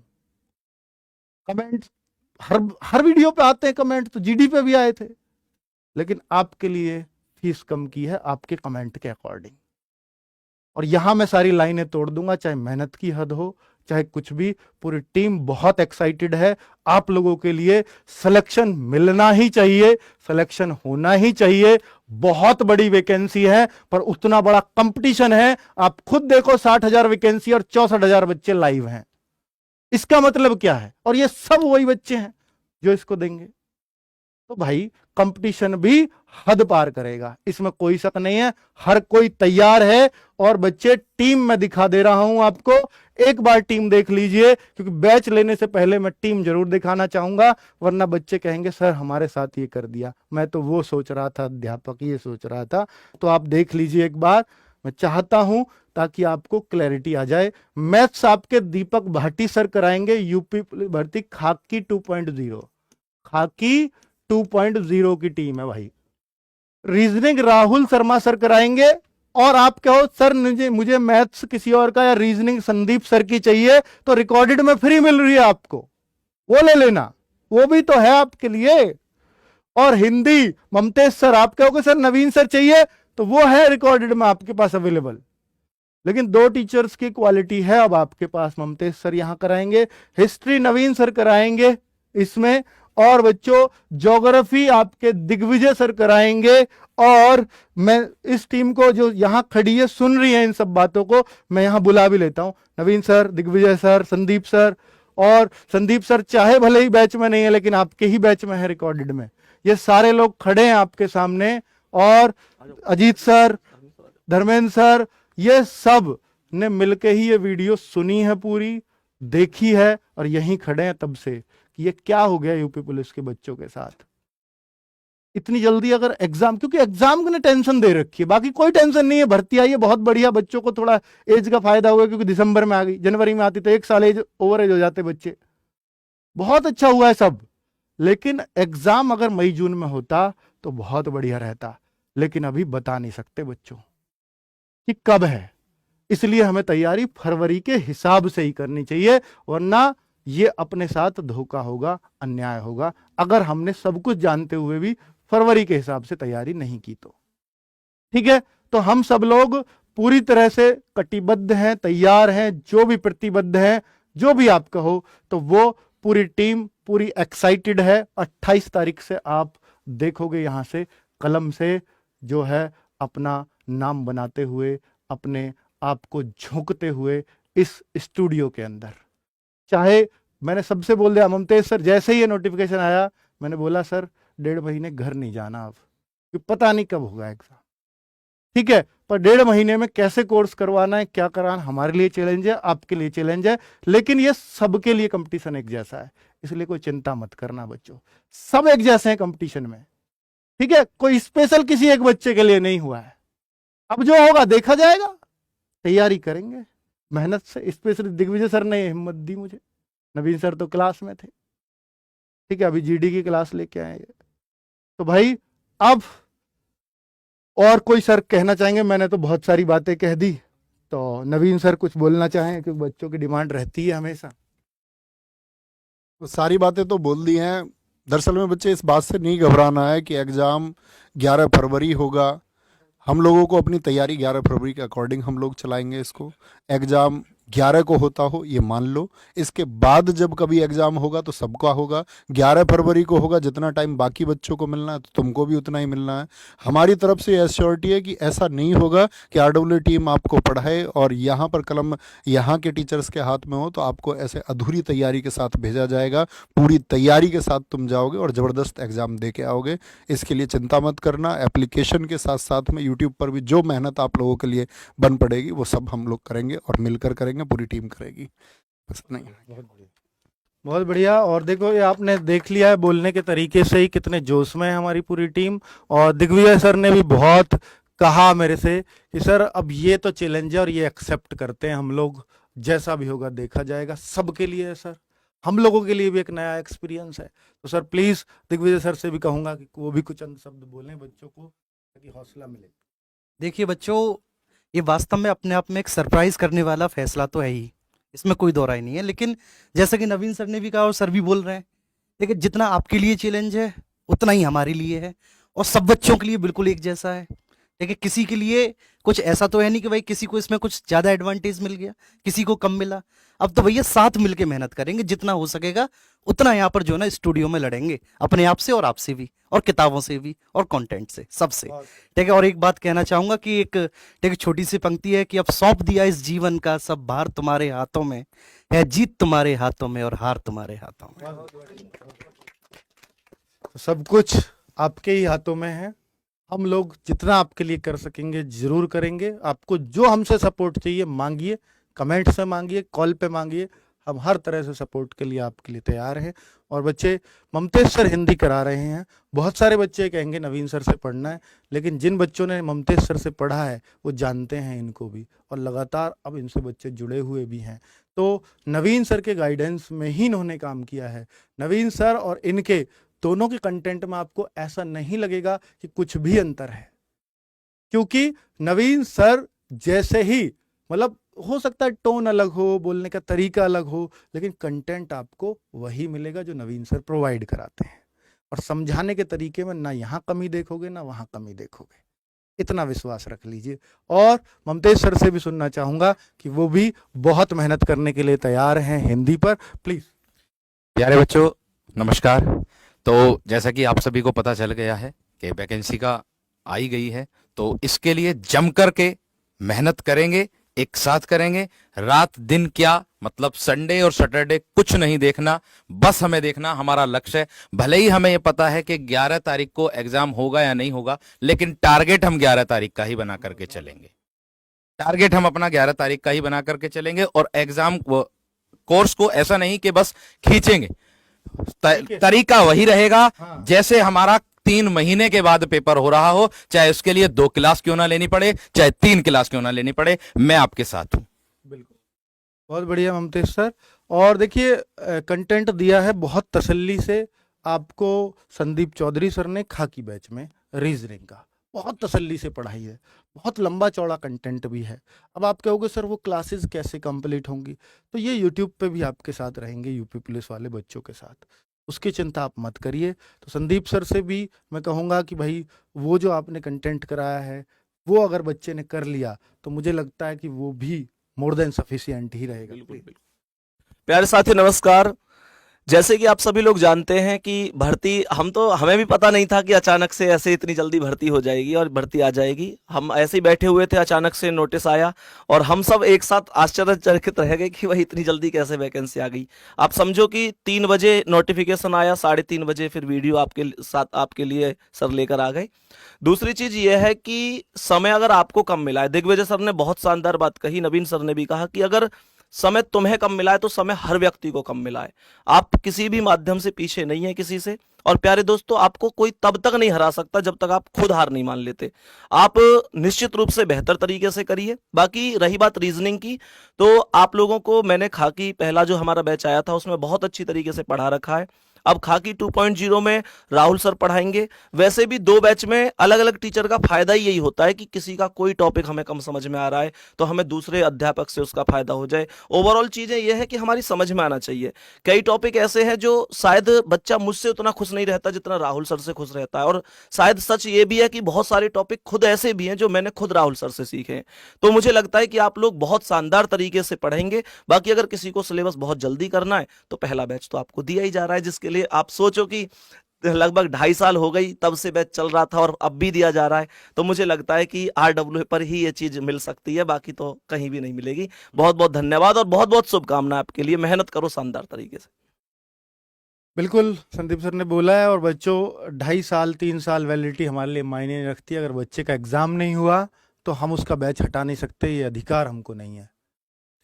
कमेंट हर वीडियो पे आते हैं, कमेंट तो जीडी पे भी आए थे, लेकिन आपके लिए फीस कम की है आपके कमेंट के अकॉर्डिंग। और यहां मैं सारी लाइनें तोड़ दूंगा, चाहे मेहनत की हद हो, चाहे कुछ भी। पूरी टीम बहुत एक्साइटेड है आप लोगों के लिए। सिलेक्शन मिलना ही चाहिए, सिलेक्शन होना ही चाहिए। बहुत बड़ी वैकेंसी है, पर उतना बड़ा कंपटीशन है। आप खुद देखो, 60,000 वैकेंसी और 64,000 बच्चे लाइव हैं। इसका मतलब क्या है? और ये सब वही बच्चे हैं जो इसको देंगे। तो भाई कंपटीशन भी हद पार करेगा, इसमें कोई शक नहीं है। हर कोई तैयार है। और बच्चे टीम में दिखा दे रहा हूं आपको, एक बार टीम देख लीजिए, क्योंकि बैच लेने से पहले मैं टीम जरूर दिखाना चाहूंगा, वरना बच्चे कहेंगे सर हमारे साथ ये कर दिया, मैं तो वो सोच रहा था, अध्यापक ये सोच रहा था। तो आप देख लीजिए एक बार, मैं चाहता हूं ताकि आपको क्लैरिटी आ जाए। मैथ्स आपके दीपक भाटी सर कराएंगे, यूपी भर्ती खाकी 2.0, खाकी 2.0 की टीम है भाई। रीजनिंग राहुल शर्मा सर कराएंगे। और आप कहो सर मुझे मैथ्स किसी और का या रीजनिंग संदीप सर की चाहिए, तो रिकॉर्डेड में फ्री मिल रही है आपको, वो ले लेना, वो भी तो है आपके लिए। और हिंदी ममतेज सर, आप कहोगे सर नवीन सर चाहिए, तो वो है रिकॉर्डेड में आपके पास अवेलेबल। लेकिन 2 टीचर्स की क्वालिटी है अब आपके पास। ममतेज सर यहां कराएंगे, हिस्ट्री नवीन सर कराएंगे इसमें, और बच्चों ज्योग्राफी आपके दिग्विजय सर कराएंगे। और मैं इस टीम को जो यहां खड़ी है, सुन रही है इन सब बातों को, मैं यहां बुला भी लेता हूं। Naveen sir, Digvijay sir, Sandeep sir. और संदीप सर चाहे भले ही बैच में नहीं है, लेकिन आपके ही बैच में है रिकॉर्डेड में। ये सारे लोग खड़े हैं आपके सामने। और अजीत सर, धर्मेंद्र सर, ये सब ने मिलके ही ये वीडियो सुनी है, पूरी देखी है, और यहीं खड़े हैं तब से कि ये क्या हो गया यूपी पुलिस के बच्चों के साथ। इतनी जल्दी अगर एग्जाम, क्योंकि एग्जाम ने टेंशन दे रखी है, बाकी कोई टेंशन नहीं है। भर्ती आई है, बहुत बढ़िया, बच्चों को थोड़ा एज का फायदा हुआ, क्योंकि दिसंबर में आ गई, जनवरी में आती तो 1 साल एज ओवर एज हो जाते बच्चे। बहुत अच्छा हुआ है सब। लेकिन एग्जाम अगर मई जून में होता तो बहुत बढ़िया रहता, लेकिन अभी बता नहीं सकते बच्चों कि कब है। इसलिए हमें तैयारी फरवरी के हिसाब से ही करनी चाहिए, वरना ये अपने साथ धोखा होगा, अन्याय होगा, अगर हमने सब कुछ जानते हुए भी फरवरी के हिसाब से तैयारी नहीं की तो। ठीक है, तो हम सब लोग पूरी तरह से कटिबद्ध हैं, तैयार हैं, जो भी प्रतिबद्ध हैं, जो भी आप कहो, तो वो पूरी टीम पूरी एक्साइटेड है। 28 तारीख से आप देखोगे यहां से कलम से जो है अपना नाम बनाते हुए, अपने आप को झोंकते हुए इस स्टूडियो के अंदर। चाहे मैंने सबसे बोल दिया, ममतेज सर जैसे ही ये नोटिफिकेशन आया मैंने बोला सर 1.5 महीने घर नहीं जाना अब, क्योंकि पता नहीं कब होगा एग्जाम। ठीक है, पर 1.5 महीने में कैसे कोर्स करवाना है, क्या कराना, हमारे लिए चैलेंज है, आपके लिए चैलेंज है, लेकिन ये सबके लिए कंपटीशन एक जैसा है, इसलिए कोई चिंता मत करना बच्चों, सब एक जैसे हैं कंपटीशन में। ठीक है, कोई स्पेशल किसी एक बच्चे के लिए नहीं हुआ है। अब जो होगा देखा जाएगा, तैयारी करेंगे मेहनत से। स्पेशली दिग्विजय सर ने हिम्मत दी मुझे, नवीन सर तो क्लास में थे, ठीक है, अभी जीडी की क्लास लेके आए। तो भाई अब और कोई सर कहना चाहेंगे? मैंने तो बहुत सारी बातें कह दी, तो नवीन सर कुछ बोलना चाहें, क्योंकि बच्चों की डिमांड रहती है हमेशा। तो सारी बातें तो बोल दी हैं। दरअसल में बच्चे इस बात से नहीं घबराना है कि एग्ज़ाम 11 फरवरी होगा। हम लोगों को अपनी तैयारी 11 फरवरी के अकॉर्डिंग हम लोग चलाएंगे इसको। एग्ज़ाम 11 को होता हो ये मान लो, इसके बाद जब कभी एग्ज़ाम होगा तो सबका होगा। 11 फरवरी को होगा, जितना टाइम बाकी बच्चों को मिलना है तो तुमको भी उतना ही मिलना है। हमारी तरफ से एश्योरिटी है कि ऐसा नहीं होगा कि आरडब्ल्यू टीम आपको पढ़ाए और यहाँ पर कलम यहाँ के टीचर्स के हाथ में हो तो आपको ऐसे अधूरी तैयारी के साथ भेजा जाएगा। पूरी तैयारी के साथ तुम जाओगे और ज़बरदस्त एग्ज़ाम दे के आओगे। इसके लिए चिंता मत करना। एप्लीकेशन के साथ साथ में यूट्यूब पर भी जो मेहनत आप लोगों के लिए बन पड़ेगी वो सब हम लोग करेंगे और मिलकर करेंगे, पूरी टीम करेगी। बस नहीं, बहुत बढ़िया। और देखो ये आपने देख लिया है बोलने के तरीके से ही कितने जोश में है हमारी पूरी टीम। और दिग्विजय सर ने भी बहुत कहा मेरे से कि सर अब ये तो चैलेंज है और ये एक्सेप्ट करते हैं हम लोग, जैसा भी होगा देखा जाएगा। सबके लिए है सर, हम लोगों के लिए भी एक नया एक्सपीरियंस है। तो सर प्लीज दिग्विजय सर से भी कहूंगा कि वो भी कुछ अंत शब्द बोलें बच्चों को, ताकि हौसला मिले। देखिए बच्चों, ये वास्तव में अपने आप में एक सरप्राइज करने वाला फैसला तो है ही, इसमें कोई दो राय नहीं है। लेकिन जैसा कि नवीन सर ने भी कहा और सर भी बोल रहे हैं, लेकिन जितना आपके लिए चैलेंज है उतना ही हमारे लिए है, और सब बच्चों के लिए बिल्कुल एक जैसा है। देखिए किसी के लिए कुछ ऐसा तो है नहीं कि भाई किसी को इसमें कुछ ज़्यादा एडवांटेज मिल गया, किसी को कम मिला। अब तो भैया साथ मिलके मेहनत करेंगे, जितना हो सकेगा उतना यहाँ पर जो है ना स्टूडियो में लड़ेंगे, अपने आप से और आपसे भी और किताबों से भी और कंटेंट से, सबसे। ठीक है, और एक बात कहना चाहूंगा कि एक छोटी सी पंक्ति है कि अब सौंप दिया इस जीवन का सब भार तुम्हारे हाथों में, है जीत तुम्हारे हाथों में और हार तुम्हारे हाथों में। सब कुछ आपके ही हाथों में है। हम लोग जितना आपके लिए कर सकेंगे जरूर करेंगे। आपको जो हमसे सपोर्ट चाहिए मांगिए, कमेंट से मांगिए, कॉल पे मांगिए, हम हर तरह से सपोर्ट के लिए आपके लिए तैयार हैं। और बच्चे, ममतेज सर हिंदी करा रहे हैं, बहुत सारे बच्चे कहेंगे नवीन सर से पढ़ना है, लेकिन जिन बच्चों ने ममतेज सर से पढ़ा है वो जानते हैं इनको भी, और लगातार अब इनसे बच्चे जुड़े हुए भी हैं। तो नवीन सर के गाइडेंस में ही इन्होंने काम किया है। नवीन सर और इनके दोनों के कंटेंट में आपको ऐसा नहीं लगेगा कि कुछ भी अंतर है, क्योंकि नवीन सर जैसे ही, मतलब हो सकता है टोन अलग हो, बोलने का तरीका अलग हो, लेकिन कंटेंट आपको वही मिलेगा जो नवीन सर प्रोवाइड कराते हैं। और समझाने के तरीके में ना यहाँ कमी देखोगे ना वहाँ कमी देखोगे, इतना विश्वास रख लीजिए। और ममतेज सर से भी सुनना चाहूंगा कि वो भी बहुत मेहनत करने के लिए तैयार हैं हिंदी पर, प्लीज। प्यारे बच्चों नमस्कार। तो जैसा कि आप सभी को पता चल गया है कि वैकेंसी का आई गई है, तो इसके लिए जम करके मेहनत करेंगे, एक साथ करेंगे। रात दिन क्या मतलब संडे और सैटरडे कुछ नहीं देखना, बस हमें देखना हमारा लक्ष्य है। भले ही हमें ये पता है कि 11 तारीख को एग्जाम होगा या नहीं होगा, लेकिन टारगेट हम 11 तारीख का ही बना करके चलेंगे। टारगेट हम अपना 11 तारीख का ही बना करके चलेंगे। और एग्जाम कोर्स को ऐसा नहीं कि बस खींचेंगे, तरीका वही रहेगा। हाँ। जैसे हमारा 3 महीने के बाद पेपर हो रहा हो, चाहे उसके लिए 2 क्लास क्यों ना लेनी पड़े, चाहे 3 क्लास क्यों ना लेनी पड़े, मैं आपके साथ हूं। बिल्कुल, बहुत बढ़िया ममतेज सर। और देखिए कंटेंट दिया है बहुत तसल्ली से, आपको संदीप चौधरी सर ने खाकी बैच में रीजनिंग का बहुत तसल्ली से पढ़ाई है, बहुत लंबा चौड़ा कंटेंट भी है। अब आप कहोगे सर वो क्लासेस कैसे कंप्लीट होंगी, तो ये यूट्यूब पे भी आपके साथ रहेंगे यूपी पुलिस वाले बच्चों के साथ, उसकी चिंता आप मत करिए। तो संदीप सर से भी मैं कहूँगा कि भाई वो जो आपने कंटेंट कराया है वो अगर बच्चे ने कर लिया तो मुझे लगता है कि वो भी मोर देन सफिशिएंट ही रहेगा। बिल्कुल बिल्कुल। प्यारे साथी नमस्कार। जैसे कि आप सभी लोग जानते हैं कि भर्ती हमें भी पता नहीं था कि अचानक से ऐसे इतनी जल्दी भर्ती हो जाएगी और भर्ती आ जाएगी। हम ऐसे ही बैठे हुए थे, अचानक से नोटिस आया और हम सब एक साथ आश्चर्यचकित रह गए कि भाई इतनी जल्दी कैसे वैकेंसी आ गई। आप समझो कि 3 बजे नोटिफिकेशन आया, 3:30 बजे फिर वीडियो आपके साथ आपके लिए सर लेकर आ गए। दूसरी चीज ये है कि समय अगर आपको कम मिला है, दिग्विजय सर ने बहुत शानदार बात कही, नवीन सर ने भी कहा कि अगर समय तुम्हें कम मिला है तो समय हर व्यक्ति को कम मिला है। आप किसी भी माध्यम से पीछे नहीं है किसी से। और प्यारे दोस्तों, आपको कोई तब तक नहीं हरा सकता जब तक आप खुद हार नहीं मान लेते। आप निश्चित रूप से बेहतर तरीके से करिए। बाकी रही बात रीजनिंग की, तो आप लोगों को मैंने खाकी पहला जो हमारा बैच आया था उसमें बहुत अच्छी तरीके से पढ़ा रखा है। अब खाकी 2.0 में राहुल सर पढ़ाएंगे। वैसे भी 2 बैच में अलग अलग टीचर का फायदा ही यही होता है कि किसी का कोई टॉपिक हमें कम समझ में आ रहा है तो हमें दूसरे अध्यापक से उसका फायदा हो जाए। ओवरऑल चीजें यह है कि हमारी समझ में आना चाहिए। कई टॉपिक ऐसे हैं जो शायद बच्चा मुझसे उतना खुश नहीं रहता जितना राहुल सर से खुश रहता है, और शायद सच ये भी है कि बहुत सारे टॉपिक खुद ऐसे भी हैं जो मैंने खुद राहुल सर से सीखे हैं। तो मुझे लगता है कि आप लोग बहुत शानदार तरीके से पढ़ेंगे। बाकी अगर किसी को सिलेबस बहुत जल्दी करना है तो पहला बैच तो आपको दिया ही जा रहा है, जिसके लिए आप सोचो कि लगभग 2.5 साल हो गई तब से बैच चल रहा था और अब भी दिया जा रहा है। तो मुझे लगता है कि RWA पर ही ये चीज मिल सकती है, बाकी तो कहीं भी नहीं मिलेगी। बहुत बहुत धन्यवाद और बहुत बहुत शुभकामनाएं आपके लिए। मेहनत करो शानदार तरीके से। बिल्कुल संदीप सर ने बोला है। और बच्चों 2.5 साल 3 साल वैलिडिटी हमारे लिए मायने नहीं रखती। अगर बच्चे का एग्जाम नहीं हुआ तो हम उसका बैच हटा नहीं सकते, ये अधिकार हमको नहीं है,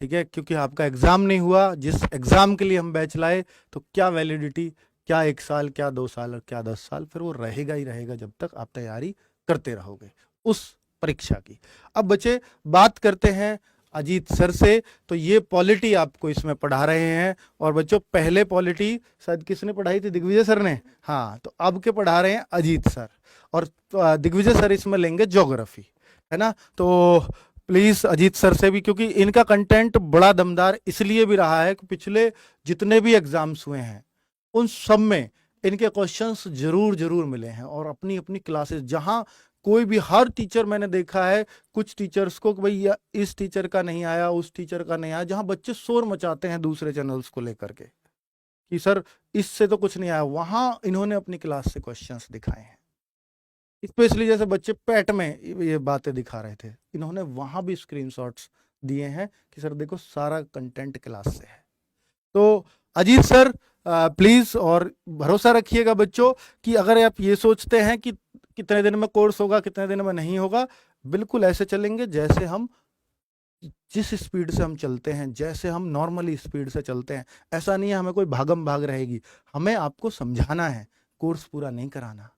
ठीक है। क्योंकि आपका एग्जाम नहीं हुआ, जिस एग्जाम के लिए हम बैच लाए, तो क्या वैलिडिटी, क्या 1 साल, क्या 2 साल और क्या 10 साल, फिर वो रहेगा ही रहेगा जब तक आप तैयारी करते रहोगे उस परीक्षा की। अब बच्चे बात करते हैं अजीत सर से। तो ये पॉलिटी आपको इसमें पढ़ा रहे हैं। और बच्चों पहले पॉलिटी शायद किसने पढ़ाई थी, दिग्विजय सर ने, हाँ। तो अब के पढ़ा रहे हैं अजीत सर, और दिग्विजय सर इसमें लेंगे ज्योग्राफी, है ना। तो प्लीज अजीत सर से भी, क्योंकि इनका कंटेंट बड़ा दमदार इसलिए भी रहा है कि पिछले जितने भी एग्जाम्स हुए हैं उन सब में इनके क्वेश्चंस जरूर मिले हैं। और अपनी अपनी क्लासेस, जहां कोई भी, हर टीचर मैंने देखा है कुछ टीचर्स को कि भाई इस टीचर का नहीं आया, उस टीचर का नहीं आया, जहां बच्चे शोर मचाते हैं दूसरे चैनल्स को लेकर के कि सर इससे तो कुछ नहीं आया, वहां इन्होंने अपनी क्लास से क्वेश्चंस दिखाए हैं। स्पेशली जैसे बच्चे पैट में ये बातें दिखा रहे थे, इन्होंने वहां भी स्क्रीनशॉट्स दिए हैं कि सर देखो सारा कंटेंट क्लास से है। तो अजीत सर प्लीज, और भरोसा रखिएगा बच्चों कि अगर आप ये सोचते हैं कि कितने दिन में कोर्स होगा, कितने दिन में नहीं होगा, बिल्कुल ऐसे चलेंगे जैसे हम, जिस स्पीड से हम चलते हैं, जैसे हम नॉर्मली स्पीड से चलते हैं। ऐसा नहीं है हमें कोई भागम भाग रहेगी, हमें आपको समझाना है, कोर्स पूरा नहीं कराना।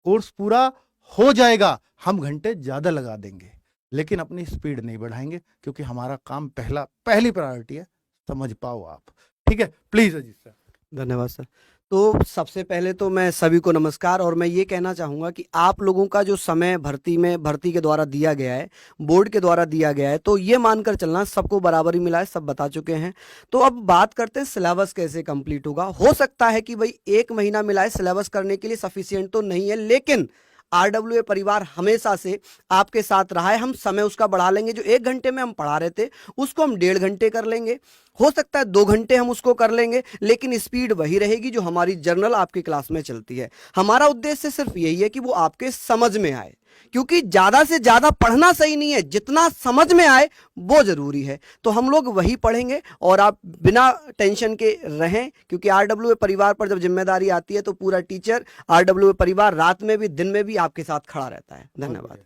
कोर्स पूरा हो जाएगा, हम घंटे ज्यादा लगा देंगे, लेकिन अपनी स्पीड नहीं बढ़ाएंगे, क्योंकि हमारा काम पहली प्रायोरिटी है, समझ पाओ आप, ठीक है। Please Ajit sir. धन्यवाद सर। तो सबसे पहले तो मैं सभी को नमस्कार, और मैं ये कहना चाहूँगा कि आप लोगों का जो समय भर्ती के द्वारा दिया गया है, बोर्ड के द्वारा दिया गया है, तो ये मानकर चलना सबको बराबर ही मिला है, सब बता चुके हैं। तो अब बात करते हैं सिलेबस कैसे कंप्लीट होगा। हो सकता है कि भाई 1 महीना मिला है, सिलेबस करने के लिए सफिशिएंट तो नहीं है, लेकिन RWA परिवार हमेशा से आपके साथ रहा है। हम समय उसका बढ़ा लेंगे, जो 1 घंटे में हम पढ़ा रहे थे उसको हम 1.5 घंटे कर लेंगे, हो सकता है 2 घंटे हम उसको कर लेंगे, लेकिन स्पीड वही रहेगी जो हमारी जर्नल आपकी क्लास में चलती है। हमारा उद्देश्य सिर्फ यही है कि वो आपके समझ में आए, क्योंकि ज्यादा से ज्यादा पढ़ना सही नहीं है, जितना समझ में आए वो जरूरी है। तो हम लोग वही पढ़ेंगे और आप बिना टेंशन के रहें, क्योंकि RWA परिवार पर जब जिम्मेदारी आती है तो पूरा टीचर RWA परिवार रात में भी दिन में भी आपके साथ खड़ा रहता है। धन्यवाद।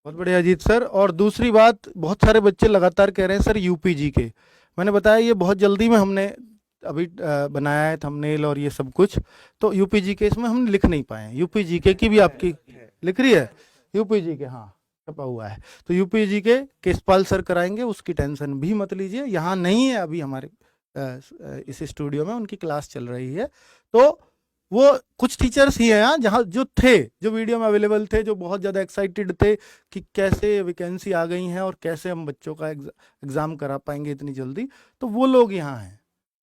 बहुत बढ़िया अजीत सर। और दूसरी बात, बहुत सारे बच्चे लगातार कह रहे हैं सर UPG के, मैंने बताया ये बहुत जल्दी में हमने अभी बनाया है थंबनेल और ये सब कुछ, तो UPG के इसमें हम लिख नहीं पाए। UPG की भी आपकी लिख रही है, UPG के, हाँ छपा हुआ है। तो UPG के केशपाल सर कराएंगे, उसकी टेंशन भी मत लीजिए। यहाँ नहीं है अभी हमारे इस स्टूडियो में, उनकी क्लास चल रही है। तो वो कुछ टीचर्स ही हैं यहाँ जहाँ जो थे, जो वीडियो में अवेलेबल थे, जो बहुत ज़्यादा एक्साइटेड थे कि कैसे वैकेंसी आ गई हैं और कैसे हम बच्चों का एग्ज़ाम करा पाएंगे इतनी जल्दी, तो वो लोग यहाँ हैं।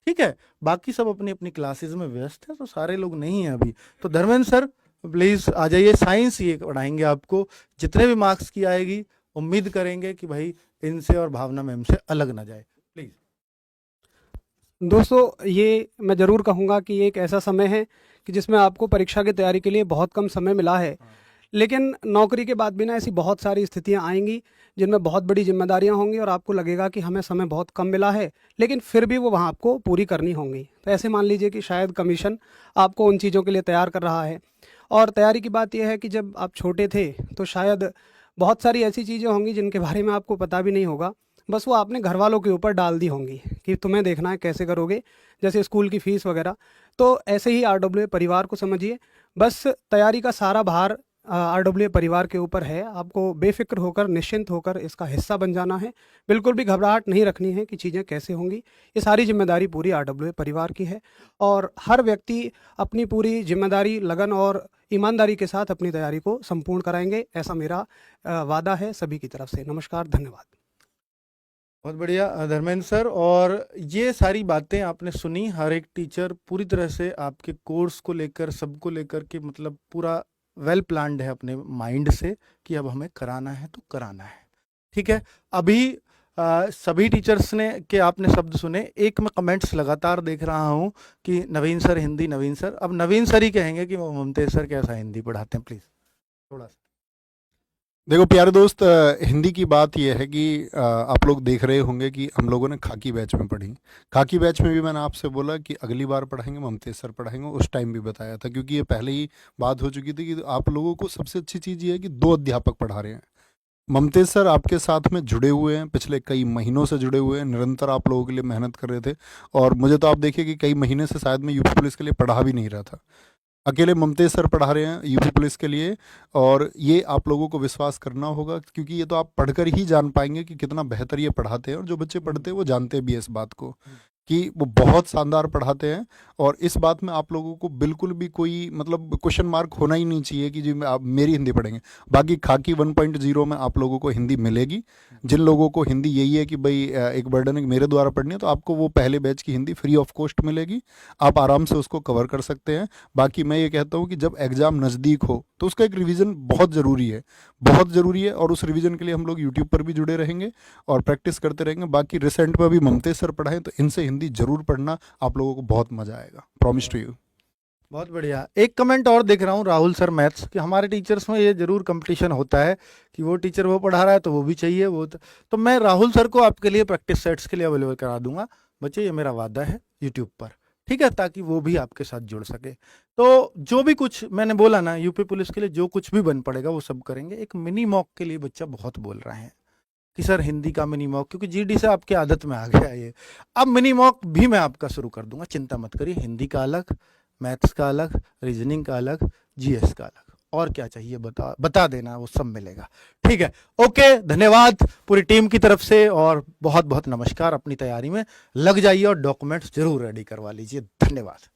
ठीक है, बाकी सब अपनी अपनी क्लासेस में व्यस्त हैं, तो सारे लोग नहीं हैं अभी। तो धर्मेंद्र सर प्लीज़ आ जाइए, साइंस ये पढ़ाएंगे आपको, जितने भी मार्क्स की आएगी उम्मीद करेंगे कि भाई इनसे और भावना मैम से अलग ना जाए। प्लीज़। दोस्तों, ये मैं ज़रूर कहूँगा कि ये एक ऐसा समय है कि जिसमें आपको परीक्षा की तैयारी के लिए बहुत कम समय मिला है, लेकिन नौकरी के बाद भी ना ऐसी बहुत सारी स्थितियाँ आएंगी जिनमें बहुत बड़ी जिम्मेदारियाँ होंगी और आपको लगेगा कि हमें समय बहुत कम मिला है, लेकिन फिर भी वो वहाँ आपको पूरी करनी होंगी। तो ऐसे मान लीजिए कि शायद कमीशन आपको उन चीज़ों के लिए तैयार कर रहा है। और तैयारी की बात यह है कि जब आप छोटे थे तो शायद बहुत सारी ऐसी चीज़ें होंगी जिनके बारे में आपको पता भी नहीं होगा, बस वो आपने घर वालों के ऊपर डाल दी होंगी कि तुम्हें देखना है कैसे करोगे, जैसे स्कूल की फ़ीस वगैरह। तो ऐसे ही आरडब्ल्यूए परिवार को समझिए, बस तैयारी का सारा भार आरडब्ल्यूए परिवार के ऊपर है। आपको बेफिक्र होकर, निश्चिंत होकर इसका हिस्सा बन जाना है, बिल्कुल भी घबराहट नहीं रखनी है कि चीज़ें कैसे होंगी। ये सारी जिम्मेदारी पूरी आरडब्ल्यूए परिवार की है और हर व्यक्ति अपनी पूरी जिम्मेदारी, लगन और ईमानदारी के साथ अपनी तैयारी को संपूर्ण कराएंगे, ऐसा मेरा वादा है सभी की तरफ से। नमस्कार, धन्यवाद। बहुत बढ़िया धर्मेंद्र सर, और ये सारी बातें आपने सुनी, हर एक टीचर पूरी तरह से आपके कोर्स को लेकर, सबको लेकर के मतलब पूरा वेल प्लान्ड है अपने माइंड से कि अब हमें कराना है तो कराना है। ठीक है, अभी सभी टीचर्स ने के आपने शब्द सुने। एक मैं कमेंट्स लगातार देख रहा हूँ कि नवीन सर हिंदी, नवीन सर, अब नवीन सर ही कहेंगे कि ममतेज सर कैसा हिंदी पढ़ाते हैं, प्लीज़ थोड़ा सा। देखो प्यारे दोस्त, हिंदी की बात यह है कि आप लोग देख रहे होंगे कि हम लोगों ने खाकी बैच में पढ़ी। खाकी बैच में भी मैंने आपसे बोला कि अगली बार पढ़ाएंगे ममतेज सर पढ़ाएंगे, उस टाइम भी बताया था, क्योंकि ये पहले ही बात हो चुकी थी कि आप लोगों को सबसे अच्छी चीज़ ये है कि 2 अध्यापक पढ़ा रहे हैं। ममतेज सर आपके साथ में जुड़े हुए हैं, पिछले कई महीनों से जुड़े हुए हैं, निरंतर आप लोगों के लिए मेहनत कर रहे थे। और मुझे तो आप देखिए कि कई महीने से शायद मैं यूपी पुलिस के लिए पढ़ा भी नहीं रहा था, अकेले ममतेज सर पढ़ा रहे हैं यूपी पुलिस के लिए। और ये आप लोगों को विश्वास करना होगा, क्योंकि ये तो आप पढ़कर ही जान पाएंगे कि कितना बेहतर ये पढ़ाते हैं। और जो बच्चे पढ़ते हैं वो जानते भी हैं इस बात को कि वो बहुत शानदार पढ़ाते हैं। और इस बात में आप लोगों को बिल्कुल भी कोई मतलब क्वेश्चन मार्क होना ही नहीं चाहिए कि जी आप मेरी हिंदी पढ़ेंगे। बाकी खाकी 1.0 में आप लोगों को हिंदी मिलेगी। जिन लोगों को हिंदी यही है कि भाई एक बर्डन है मेरे द्वारा पढ़नी है, तो आपको वो पहले बैच की हिंदी फ्री ऑफ कॉस्ट मिलेगी, आप आराम से उसको कवर कर सकते हैं। बाकी मैं ये कहता हूँ कि जब एग्ज़ाम नज़दीक हो तो उसका एक रिवीजन बहुत ज़रूरी है, बहुत ज़रूरी है। और उस रिवीजन के लिए हम लोग यूट्यूब पर भी जुड़े रहेंगे और प्रैक्टिस करते रहेंगे। बाकी रिसेंट में अभी ममतेज सर पढ़ाएं तो इनसे हिंदी जरूर पढ़ना, आप लोगों को बहुत मजा आएगा, प्रॉमिस टू यू। बहुत बढ़िया। एक कमेंट और देख रहा हूँ राहुल सर मैथ्स, कि हमारे टीचर्स में ये जरूर कंपटीशन होता है कि वो टीचर वो पढ़ा रहा है तो वो भी चाहिए, वो तो मैं राहुल सर को आपके लिए प्रैक्टिस सेट्स के लिए अवेलेबल करा दूंगा बच्चे, ये मेरा वादा है यूट्यूब पर। ठीक है, ताकि वो भी आपके साथ जुड़ सके। तो जो भी कुछ मैंने बोला ना, यूपी पुलिस के लिए जो कुछ भी बन पड़ेगा वो सब करेंगे। एक मिनी मॉक के लिए बच्चा बहुत बोल रहे हैं कि सर हिंदी का मिनी मॉक, क्योंकि जीडी से आपकी आदत में आ गया ये। अब मिनी मॉक भी मैं आपका शुरू कर दूंगा, चिंता मत करिए। हिंदी का अलग, मैथ्स का अलग, रीजनिंग का अलग, जीएस का अलग, और क्या चाहिए बता देना, वो सब मिलेगा। ठीक है, ओके, धन्यवाद पूरी टीम की तरफ से और बहुत बहुत नमस्कार। अपनी तैयारी में लग जाइए और डॉक्यूमेंट्स जरूर रेडी करवा लीजिए। धन्यवाद।